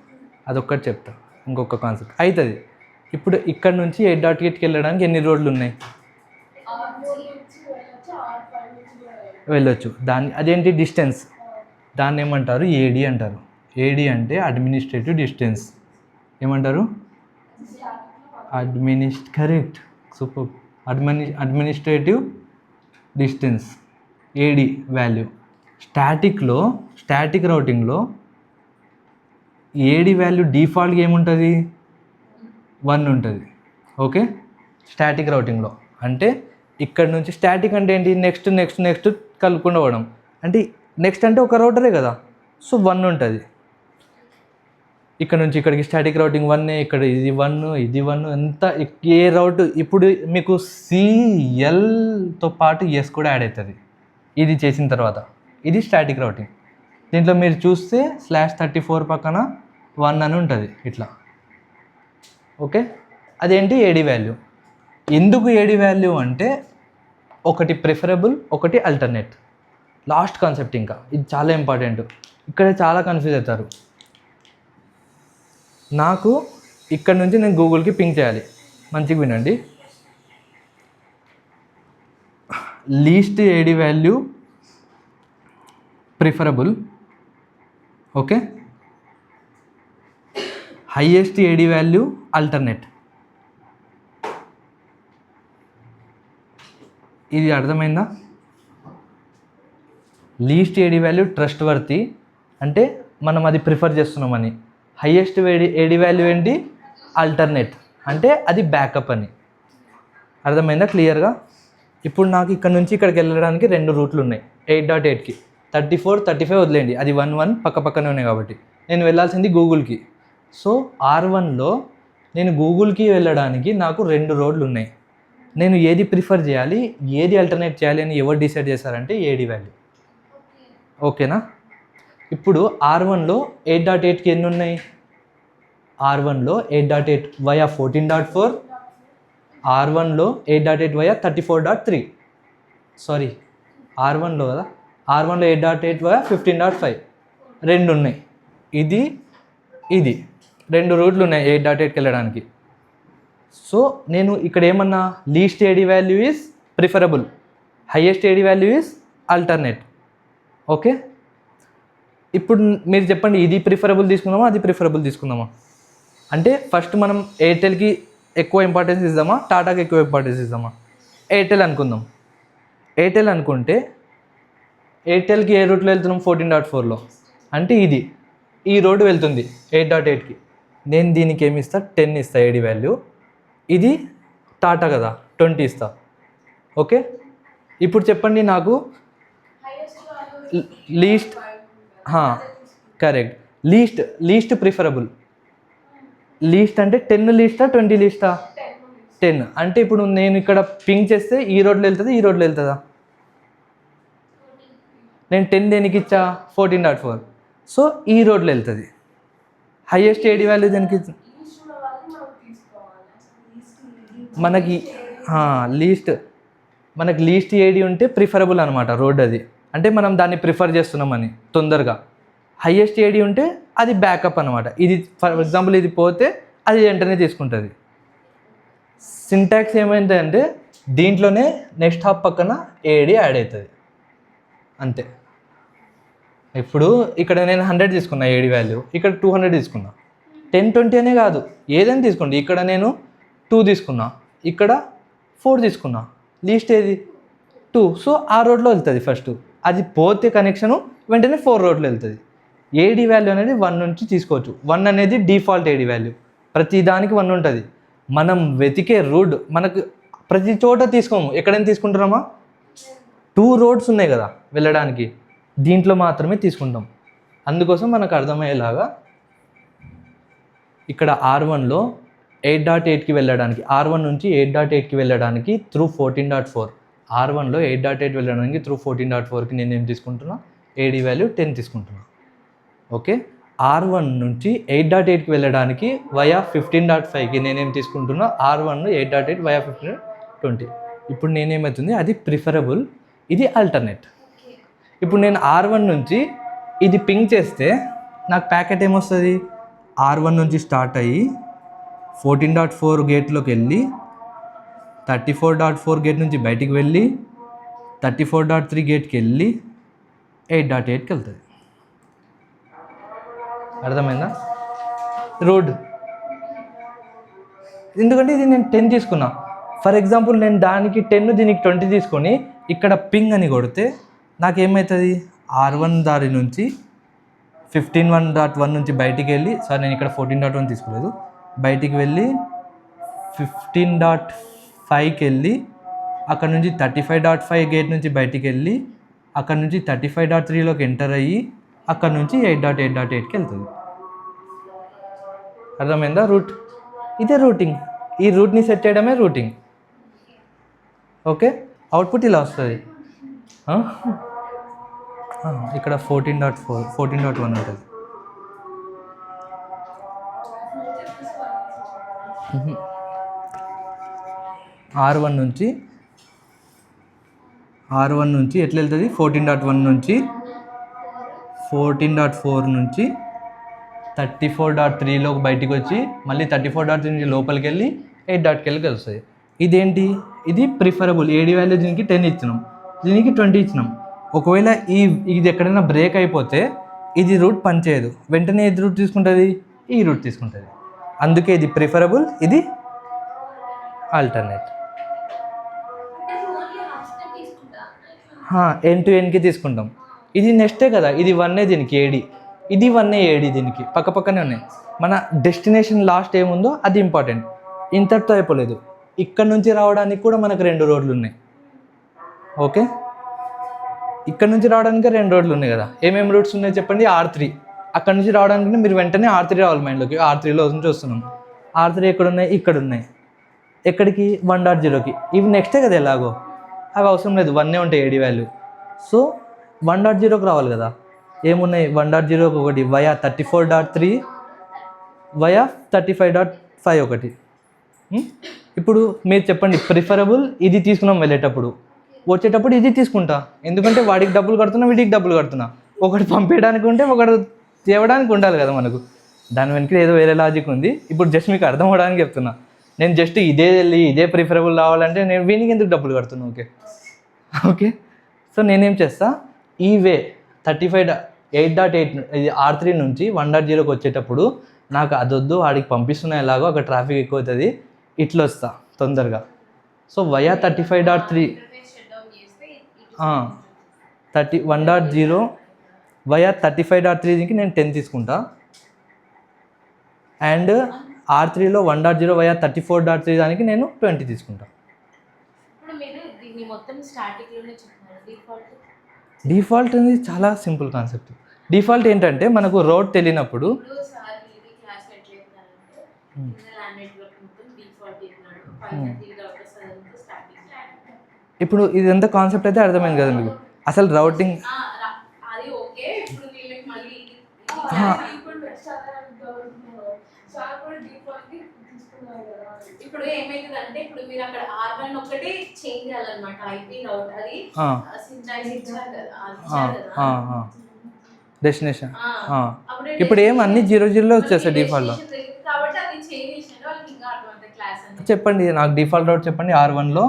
అదొక్కటి చెప్తా. ఇంకొక కాన్సెప్ట్ అవుతుంది. ఇప్పుడు ఇక్కడ నుంచి 8.8కి వెళ్ళడానికి ఎన్ని రోడ్లు ఉన్నాయి? వెళ్ళొచ్చు. అదేంటి? డిస్టెన్స్. దాన్ని ఏమంటారు? ఏడి అంటారు. ఏడి అంటే అడ్మినిస్ట్రేటివ్ డిస్టెన్స్. ఏమంటారు? Correct, super. Administrative distance, AD value. Static రౌటింగ్లో ఏడి వాల్యూ డిఫాల్ట్గా ఏముంటుంది? 1 ఉంటుంది. ఓకే, స్టాటిక్ రౌటింగ్లో అంటే ఇక్కడ నుంచి స్టాటిక్ అంటే ఏంటి? నెక్స్ట్ కలుపుకుండా పోవడం. అంటే నెక్స్ట్ అంటే ఒక రౌటరే కదా, సో 1 ఉంటుంది. ఇక్కడ నుంచి ఇక్కడికి స్టాటిక్ రౌటింగ్ 1, ఇక్కడ ఇది 1 ఎంత ఏ రౌట్. ఇప్పుడు మీకు సిఎల్తో పాటు ఎస్ కూడా యాడ్ అవుతుంది ఇది చేసిన తర్వాత. ఇది స్టాటిక్ రౌటింగ్. దీంట్లో మీరు చూస్తే /34 పక్కన 1 అని ఉంటుంది ఇట్లా. ఓకే, అదేంటి? AD value. ఎందుకు ఏడి వాల్యూ అంటే ఒకటి ప్రిఫరబుల్, ఒకటి అల్టర్నేట్. లాస్ట్ కాన్సెప్ట్ ఇంకా ఇది చాలా ఇంపార్టెంట్. ఇక్కడ చాలా కన్ఫ్యూజ్ అవుతారు. నాకు ఇక్కడ నుంచి నేను గూగుల్కి పింగ్ చేయాలి. మంచిగా వినండి. Least AD value preferable, okay. Highest AD value alternate. ఇది అర్థమైందా? లీస్ట్ ఏడి వాల్యూ ట్రస్ట్ వర్తి అంటే మనం అది ప్రిఫర్ చేస్తున్నామని. హైయెస్ట్ ఏడి వాల్యూ ఏంటి? ఆల్టర్నేట్, అంటే అది బ్యాకప్ అని. అర్థమైందా క్లియర్గా? ఇప్పుడు నాకు ఇక్కడ నుంచి ఇక్కడికి వెళ్ళడానికి 2 రూట్లు ఉన్నాయి 8.8కి. 34, 35 వదిలేండి, అది 1, 1 పక్క పక్కనే ఉన్నాయి కాబట్టి. నేను వెళ్ళాల్సింది గూగుల్కి. సో R1లో నేను గూగుల్కి వెళ్ళడానికి నాకు 2 రోడ్లు ఉన్నాయి. నేను ఏది ప్రిఫర్ చేయాలి, ఏది ఆల్టర్నేట్ చేయాలి అని ఎవరు డిసైడ్ చేశారంటే ఏడి వాల్యూ. ఓకేనా? ఇప్పుడు R1లో 8.8కి ఎన్ని ఉన్నాయి? R1లో 8.8 వయా 14.4, R1లో 8.8 వయా 34.3. సారీ, R1లో కదా, R1లో 8.8 వయా 15.5. 2 ఉన్నాయి. ఇది 2 రూట్లు ఉన్నాయి 8.8కి వెళ్ళడానికి. సో నేను ఇక్కడ ఏమన్నా least AD value is preferable, highest AD value is alternate. Okay, ఇప్పుడు మీరు చెప్పండి, ఇది ప్రిఫరబుల్ తీసుకుందామా, అది ప్రిఫరబుల్ తీసుకుందామా? అంటే ఫస్ట్ మనం ఎయిర్టెల్కి ఎక్కువ ఇంపార్టెన్స్ ఇద్దామా, టాటాకి ఎక్కువ ఇంపార్టెన్స్ ఇద్దామా? ఎయిర్టెల్ అనుకుందాం. ఎయిర్టెల్ అనుకుంటే ఎయిర్టెల్కి ఏ రూట్లో వెళ్తున్నాం? 14.4లో. అంటే ఈ రోడ్డు వెళ్తుంది 8.8కి. నేను దీనికి ఏమి ఇస్తా? 10 ఇస్తా ఏడి వాల్యూ. ఇది టాటా కదా, 20 ఇస్తా. ఓకే, ఇప్పుడు చెప్పండి నాకు least, correct, least preferable. Least అంటే 10 లీస్టా 20 లీస్టా? 10. అంటే ఇప్పుడు నేను ఇక్కడ పింక్ చేస్తే ఈ రోడ్లో వెళ్తుంది, ఈ రోడ్లో వెళ్తుందా? నేను 10 దేనికి ఇచ్చా? 14.4. సో ఈ రోడ్లో వెళ్తుంది. హైయెస్ట్ ఏడి వాల్యూ దేనికి? మనకి లీస్ట్ ఏడి ఉంటే ప్రిఫరబుల్ అనమాట రోడ్ అది, అంటే మనం దాన్ని ప్రిఫర్ చేస్తున్నామని తొందరగా. హైయెస్ట్ ఏడి ఉంటే అది బ్యాకప్ అనమాట. ఇది ఫర్ ఎగ్జాంపుల్ ఇది పోతే అది వెంటనే తీసుకుంటుంది. సింటాక్స్ ఏమైందంటే దీంట్లోనే నెక్స్ట్ హాప్ పక్కన ఏడి యాడ్ అవుతుంది అంతే. ఇప్పుడు ఇక్కడ నేను 100 తీసుకున్నా ఏడి వాల్యూ, ఇక్కడ 200 తీసుకున్నా. 10, 20 అనే కాదు, ఏదైనా తీసుకోండి. ఇక్కడ నేను 2 తీసుకున్నా, ఇక్కడ 4 తీసుకున్నా. లీస్ట్ ఏది? 2. సో ఆ రోడ్లో వెళ్తుంది ఫస్ట్. అది పోతే కనెక్షను వెంటనే 4 రోడ్లో వెళ్తుంది. ఏడి వాల్యూ అనేది 1 నుంచి తీసుకోవచ్చు. 1 అనేది డిఫాల్ట్ ఏడి వాల్యూ, ప్రతి దానికి 1 ఉంటుంది. మనం వెతికే రూట్ మనకు ప్రతి చోట తీసుకోము. ఎక్కడైనా తీసుకుంటున్నామా? 2 రోడ్స్ ఉన్నాయి కదా వెళ్ళడానికి, దీంట్లో మాత్రమే తీసుకుంటాం. అందుకోసం మనకు అర్థమయ్యేలాగా ఇక్కడ R1లో 8.8కి వెళ్ళడానికి, R1 నుంచి 8.8కి వెళ్ళడానికి త్రూ 14.4. R1లో 8.8 వెళ్ళడానికి త్రూ 14.4కి నేను ఏం తీసుకుంటున్నా? ఏడి వాల్యూ 10 తీసుకుంటున్నా. ఓకే, R1 నుంచి 8.8కి వెళ్ళడానికి వయా 15.5కి నేనేం తీసుకుంటున్నా? R1 8.8 via 15.20. ఇప్పుడు నేనేమవుతుంది? అది ప్రిఫరబుల్, ఇది ఆల్టర్నేట్. ఇప్పుడు నేను R1 నుంచి ఇది పింక్ చేస్తే నాకు ప్యాకెట్ ఏమొస్తుంది? R1 నుంచి స్టార్ట్ అయ్యి 14.4 గేట్లోకి వెళ్ళి 34.4 గేట్ నుంచి బయటికి వెళ్ళి 34.3 గేట్కి వెళ్ళి 8.8కి వెళ్తుంది. అర్థమైందా? రోడ్. ఎందుకంటే ఇది నేను 10 తీసుకున్నా. ఫర్ ఎగ్జాంపుల్ నేను దానికి 10 దీనికి 20 తీసుకొని ఇక్కడ పింగ్ అని కొడితే నాకేమవుతుంది? R1 దారి నుంచి 15.1 నుంచి బయటికి వెళ్ళి, సారీ నేను ఇక్కడ 14.1 తీసుకోలేదు, బయటికి వెళ్ళి 15.5కి వెళ్ళి అక్కడ నుంచి 35.5 గేట్ నుంచి బయటికి వెళ్ళి అక్కడ నుంచి 35.3లోకి ఎంటర్ అయ్యి అక్కడ నుంచి 8.8.8కి వెళ్తుంది. అర్థమైందా? రూట్. ఇదే రూటింగ్. ఈ రూట్ని సెట్ చేయడమే రూటింగ్. ఓకే, అవుట్పుట్ ఇలా వస్తుంది. ఇక్కడ 14.4 14.1 ఉంటుంది. R1 నుంచి ఎట్లా వెళ్తుంది? 14.1 నుంచి 14.4 నుంచి 34.3లోకి బయటికి వచ్చి మళ్ళీ 34.3 నుంచి లోపలికి వెళ్ళి 8.కి వస్తుంది. ఇదేంటి? ఇది ప్రిఫరబుల్ ఏడి వాల్యూ. దీనికి 10 ఇచ్చినాం, దీనికి 20 ఇచ్చినాం. ఒకవేళ ఇది ఎక్కడైనా బ్రేక్ అయిపోతే ఇది రూట్ పనిచేయదు, వెంటనే ఏది రూట్ తీసుకుంటుంది? ఈ రూట్ తీసుకుంటుంది. అందుకే ఇది ప్రిఫరబుల్, ఇది ఆల్టర్నేట్. ఎండ్ టు ఎండ్కి తీసుకుంటాం. ఇది నెక్స్టే కదా, ఇది 1 దీనికి ఏడి, ఇది 1A8 దీనికి పక్కనే ఉన్నాయి. మన డెస్టినేషన్ లాస్ట్ ఏముందో అది ఇంపార్టెంట్. ఇంతటితో అయిపోలేదు, ఇక్కడ నుంచి రావడానికి కూడా మనకు 2 రోడ్లు ఉన్నాయి. ఓకే, ఇక్కడ నుంచి రావడానికి 2 రోడ్లు ఉన్నాయి కదా. ఏమేమి రూట్స్ ఉన్నాయి చెప్పండి. R3 అక్కడ నుంచి రావడానికి మీరు వెంటనే R3 రావాలి మైండ్లోకి. R3లో నుంచి వస్తున్నాం. R3 ఎక్కడ ఉన్నాయి? ఇక్కడ ఉన్నాయి. ఎక్కడికి? 1.0కి. ఇవి నెక్స్టే కదా ఎలాగో, అవి అవసరం లేదు, 1 ఉంటాయి ఏడి వాల్యూ. సో 1.0కి రావాలి కదా. ఏమున్నాయి? 1.0కి ఒకటి వయా 34.3 వయా 35.5 ఒకటి. ఇప్పుడు మీరు చెప్పండి, ప్రిఫరబుల్ ఇది తీసుకున్నాం వెళ్ళేటప్పుడు, వచ్చేటప్పుడు ఇది తీసుకుంటా. ఎందుకంటే వాడికి డబ్బులు కడుతున్నా, వీడికి డబ్బులు కడుతున్నా. ఒకటి పంపించడానికి ఉంటే ఒకటి తేవడానికి ఉండాలి కదా మనకు. దాని వెనక ఏదో వేరే లాజిక్ ఉంది. ఇప్పుడు జస్ట్ మీకు అర్థం అవ్వడానికి చెప్తున్నా. నేను జస్ట్ ఇదే వెళ్ళి ఇదే ప్రిఫరబుల్ రావాలంటే నేను వీనికి ఎందుకు డబ్బులు కడుతున్నా? ఓకే. సో నేనేం చేస్తా, ఈ వే 8.8 ఇది R3 నుంచి 1.0కి వచ్చేటప్పుడు నాకు అదొద్దు, వాడికి పంపిస్తున్నా ఎలాగో అక్కడ ట్రాఫిక్ ఎక్కువ అవుతుంది, ఇట్లా వస్తా తొందరగా. సో వయా 35.3 1.0 వయా 35.3కి నేను 10 తీసుకుంటా. అండ్ R3లో 1.0 వయా 34.3 దానికి నేను 20 తీసుకుంటా. డిఫాల్ట్ అనేది చాలా సింపుల్ కాన్సెప్ట్. డిఫాల్ట్ ఏంటంటే మనకు రోడ్ తెలియనప్పుడు ఇప్పుడు ఇదంతా కాన్సెప్ట్ అయితే అర్థమైంది కదా మీకు. అసలు రౌటింగ్ ఇప్పుడు ఏమైతుందంటే ఇప్పుడు మీరు అక్కడ R1 ఒకటి చేంజ్ చేయాలన్నమాట. ఐపీ రౌట్ అది సింటాక్స్ ఇచ్చారు కదా డెస్టినేషన్. ఇప్పుడు ఏం అన్ని 0.0లో వచ్చేస్తాయి డిఫాల్ట్లో. కాబట్టి అది చేంజ్ చేసినట్టు వాళ్ళకి ఇంకా అర్థమవుతుంది క్లాస్ అని. చెప్పండి నాకు డిఫాల్ట్ రౌట్ చెప్పండి. R1లో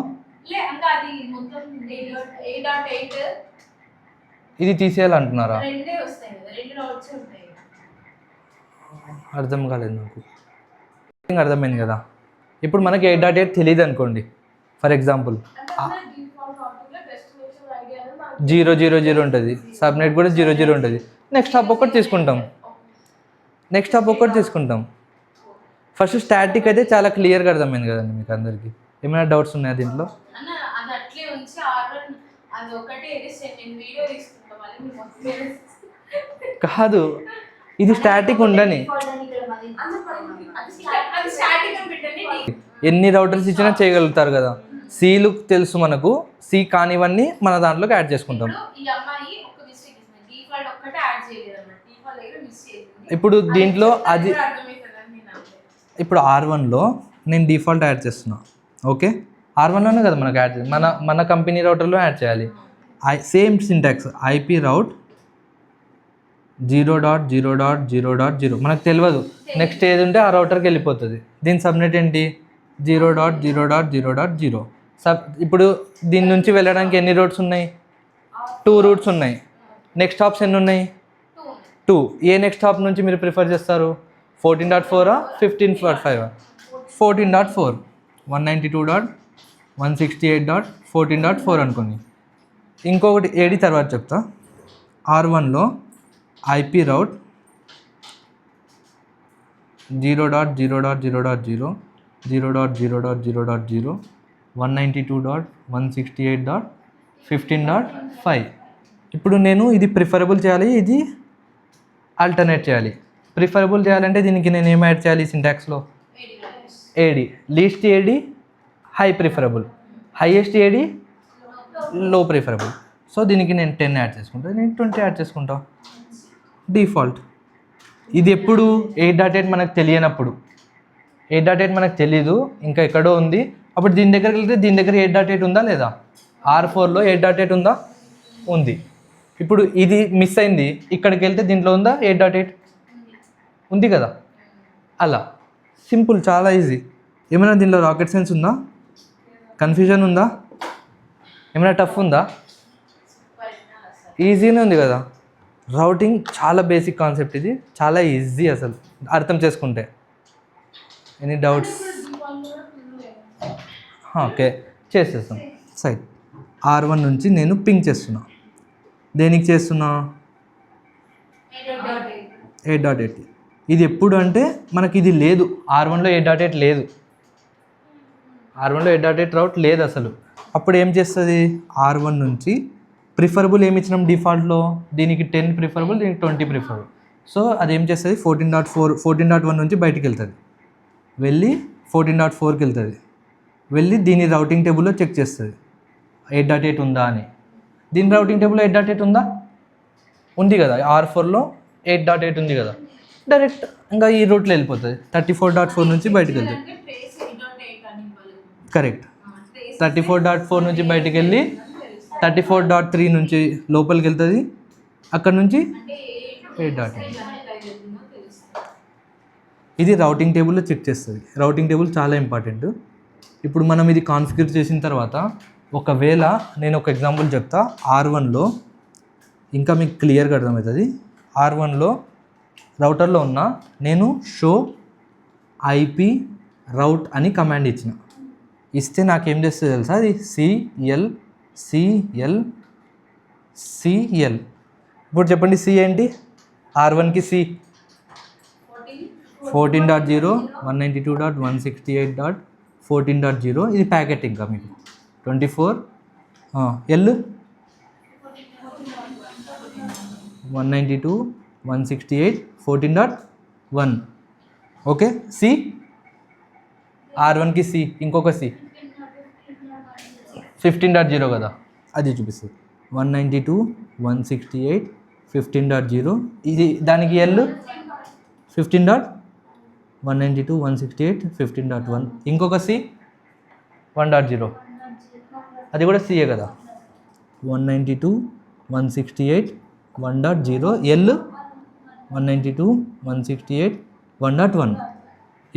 ఇంకా అది మొత్తం 8.8 ఇది తీసేయాలంటున్నారా? రెండే వస్తాయి కదా, 2 రౌట్స్ ఉంటాయి. అర్థం కాలేదు నాకు. అర్థమైంది కదా. ఇప్పుడు మనకి 8.8 తెలియదు అనుకోండి, ఫర్ ఎగ్జాంపుల్ 0.0.0 ఉంటుంది, సబ్నెట్ కూడా 0.0 ఉంటుంది. నెక్స్ట్ హాప్ ఒకటి తీసుకుంటాం. ఫస్ట్ స్టాటిక్ అయితే చాలా క్లియర్గా అర్థమైంది కదండి మీకు అందరికీ. ఏమైనా డౌట్స్ ఉన్నాయా దీంట్లో? కాదు, ఇది స్టాటిక్ ఉండని. ఎన్ని రౌటర్స్ ఇచ్చినా చేయగలుగుతారు కదా. సీలు తెలుసు మనకు, సి కానివన్నీ మన దాంట్లోకి యాడ్ చేసుకుంటాం. ఇప్పుడు దీంట్లో అది ఇప్పుడు R1లో నేను డిఫాల్ట్ యాడ్ చేస్తున్నా. ఓకే, R1లోనే కదా మనకు యాడ్ చేయాలి, మన కంపెనీ రౌటర్లో యాడ్ చేయాలి. సేమ్ సింటాక్స్ ఐపీ రౌట్ 0.0.0.0 మనకు తెలియదు. నెక్స్ట్ ఏది ఉంటే ఆ రౌటర్కి వెళ్ళిపోతుంది. దీని సబ్నెట్ ఏంటి? 0.0.0.0. ఇప్పుడు దీని నుంచి వెళ్ళడానికి ఎన్ని రూట్స్ ఉన్నాయి? 2 రూట్స్ ఉన్నాయి. నెక్స్ట్ హాప్స్ ఎన్ని ఉన్నాయి? 2. ఏ నెక్స్ట్ హాప్ నుంచి మీరు ప్రిఫర్ చేస్తారు? 14.4 15.5 14.4 192.168.14.4 అనుకోండి. ఇంకొకటి ఏడి తర్వాత చెప్తా. R1లో ఐపీ రౌట్ 0.0.0.0 0.0.0.0 192.168.15.5. ఇప్పుడు నేను ఇది ప్రిఫరబుల్ చేయాలి, ఇది ఆల్టర్నేట్ చేయాలి. ప్రిఫరబుల్ చేయాలంటే దీనికి నేను ఏం యాడ్ చేయాలి? సింటాక్స్లో AD, least AD high preferable, highest AD low preferable. So దీనికి నేను 10 యాడ్ చేసుకుంటాను, నేను 20 యాడ్ చేసుకుంటా. డిఫాల్ట్. ఇది ఎప్పుడు? 8.8 మనకు తెలియనప్పుడు. 8.8 మనకు తెలీదు, ఇంకా ఎక్కడో ఉంది. అప్పుడు దీని దగ్గరికి వెళ్తే దీని దగ్గర 8.8 ఉందా లేదా? R4లో 8.8 ఉందా? ఉంది. ఇప్పుడు ఇది మిస్ అయింది, ఇక్కడికి వెళ్తే దీంట్లో ఉందా 8.8? ఉంది కదా. అలా సింపుల్, చాలా ఈజీ. ఏమైనా దీనిలో రాకెట్ సైన్స్ ఉందా? కన్ఫ్యూజన్ ఉందా? ఏమైనా టఫ్ ఉందా? ఈజీనే ఉంది కదా. రౌటింగ్ చాలా బేసిక్ కాన్సెప్ట్, ఇది చాలా ఈజీ అసలు అర్థం చేసుకుంటే. Any doubts? ఓకే, చేసేస్తాం. సైట్ R1 నుంచి నేను పింగ్ చేస్తున్నా. దేనికి చేస్తున్నా? 8.8. ఇది ఎప్పుడు అంటే మనకి ఇది లేదు, R1లో 8.8 లేదు, R1లో 8.8 రౌట్ లేదు అసలు. అప్పుడు ఏం చేస్తుంది, R1 నుంచి ప్రిఫరబుల్ ఏమి ఇచ్చినాం డిఫాల్ట్లో, దీనికి 10 ప్రిఫరబుల్, దీనికి 20 ప్రిఫరబుల్. సో అదేం చేస్తుంది 14.1 నుంచి బయటికి వెళ్తుంది, వెళ్ళి 14.4కి వెళ్తుంది, వెళ్ళి దీని రౌటింగ్ టేబుల్లో చెక్ చేస్తుంది 8.8 ఉందా అని. దీని రౌటింగ్ టేబుల్లో 8.8 ఉందా, ఉంది కదా, R4లో 8.8 ఉంది కదా, డైరెక్ట్ ఇంకా ఈ రూట్లో వెళ్ళిపోతుంది, 34.4 నుంచి బయటికి వెళ్తుంది. కరెక్ట్, 34.4 నుంచి బయటికి వెళ్ళి 34.3 నుంచి లోపలికి వెళ్తుంది, అక్కడ నుంచి 8.8. ఇది రౌటింగ్ టేబుల్లో చెక్ చేస్తుంది. రౌటింగ్ టేబుల్ చాలా ఇంపార్టెంట్. ఇప్పుడు మనం ఇది కాన్ఫిగర్ చేసిన తర్వాత ఒకవేళ నేను ఒక ఎగ్జాంపుల్ చెప్తా, R1లో ఇంకా మీకు క్లియర్గా అర్థమవుతుంది. R1లో రౌటర్లో ఉన్న నేను షో ఐపీ రౌట్ అని కమాండ్ ఇస్తే నాకేం చేస్తుంది తెలుసా, అది సిఎల్. ఇప్పుడు చెప్పండి సి ఏంటి, R1కి సి 14.0 192.168.14.0 ఇది ప్యాకెట్. ఇంకా మీకు 24 ఎల్ 192.168.14.1. ఓకే, సి R1కి సి, ఇంకొక సి 15.0 కదా, అది చూపిస్తుంది 192.168.15.0. ఇది దానికి ఎల్ 15.192.168.15.1. ఇంకొక సి 1.0, అది కూడా సిఏ కదా, 192.168.1.0 ఎల్ 192.168.1.1.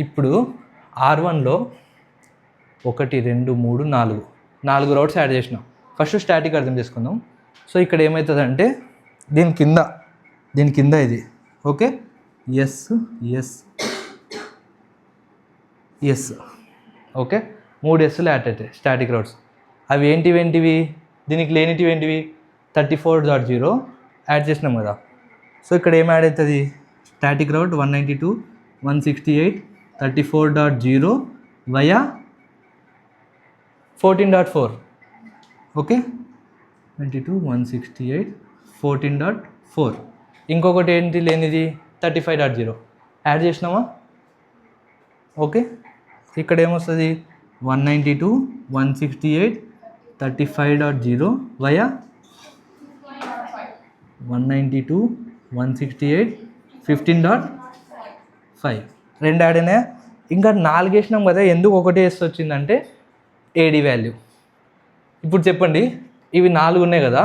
ఇప్పుడు R1లో 1 2 3 4 రౌట్స్ యాడ్ చేసినాం. ఫస్ట్ స్టాటిక్ అర్థం చేసుకుందాం. సో ఇక్కడ ఏమవుతుందంటే దీని కింద ఇది ఓకే, ఎస్ ఓకే, 3 ఎస్లు యాడ్ అవుతాయి స్టాటిక్ రౌట్స్. అవి ఏంటివి, దీనికి లేనిటివి ఏంటివి, 34.0 యాడ్ చేసినాం కదా. సో ఇక్కడ ఏం యాడ్ అవుతుంది, స్టాటిక్ రౌట్ 192.168.34.0 వయా 14.4. ఓకే, 192.168.14.4. ఇంకొకటి ఏంటి లేనిది 35.0 యాడ్ చేసినామా. ఓకే, ఇక్కడ ఏమొస్తుంది 192.168.35.0 వయా 192.168.15.5. 2 యాడ్ అయినాయా. ఇంకా 4 వేసినాం కదా, ఎందుకు ఒకటే వేసి వచ్చిందంటే ఏడి వాల్యూ. ఇప్పుడు చెప్పండి, ఇవి 4 ఉన్నాయి కదా,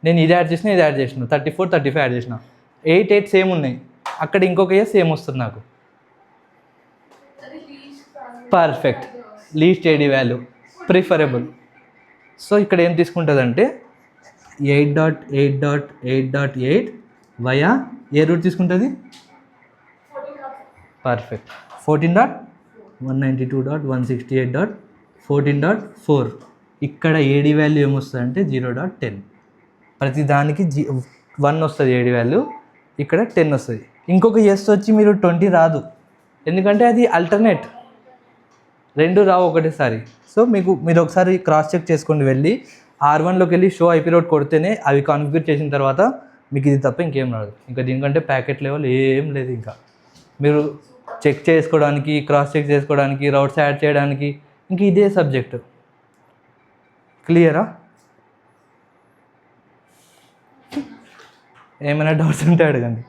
నేను ఇది యాడ్ చేసిన 34 35 యాడ్ చేసిన, 8 సేమ్ ఉన్నాయి, అక్కడ ఇంకొక ఏ సేమ్ వస్తుంది నాకు. Perfect, least AD value preferable. So ఇక్కడ ఏం తీసుకుంటుందంటే 8.8.8.8 వయా ఏ రూట్ తీసుకుంటుంది, పర్ఫెక్ట్ 14.192.168.14.4. ఇక్కడ ఏడి వాల్యూ ఏమొస్తుంది అంటే 0.10. ప్రతి దానికి 1 వస్తుంది ఏడి వాల్యూ, ఇక్కడ 10 వస్తుంది. ఇంకొక ఎస్ వచ్చి మీరు 20 రాదు, ఎందుకంటే అది అల్టర్నేట్, 2 రావు ఒకటేసారి. సో మీరు ఒకసారి క్రాస్ చెక్ చేసుకోండి, వెళ్ళి R1లోకి వెళ్ళి షో ఐపీ రౌట్ కొడితేనే అవి కాన్ఫిగర్ చేసిన తర్వాత మీకు ఇది తప్ప ఇంకేం రాదు. ఇంకా దీనికంటే ప్యాకెట్ లెవెల్ ఏం లేదు. ఇంకా మీరు చెక్ చేసుకోవడానికి, క్రాస్ చెక్ చేసుకోవడానికి, రౌట్స్ యాడ్ చేయడానికి ఇంక ఇదే సబ్జెక్టు. క్లియరా? ఏమైనా డౌట్స్ ఉంటే అడగండి.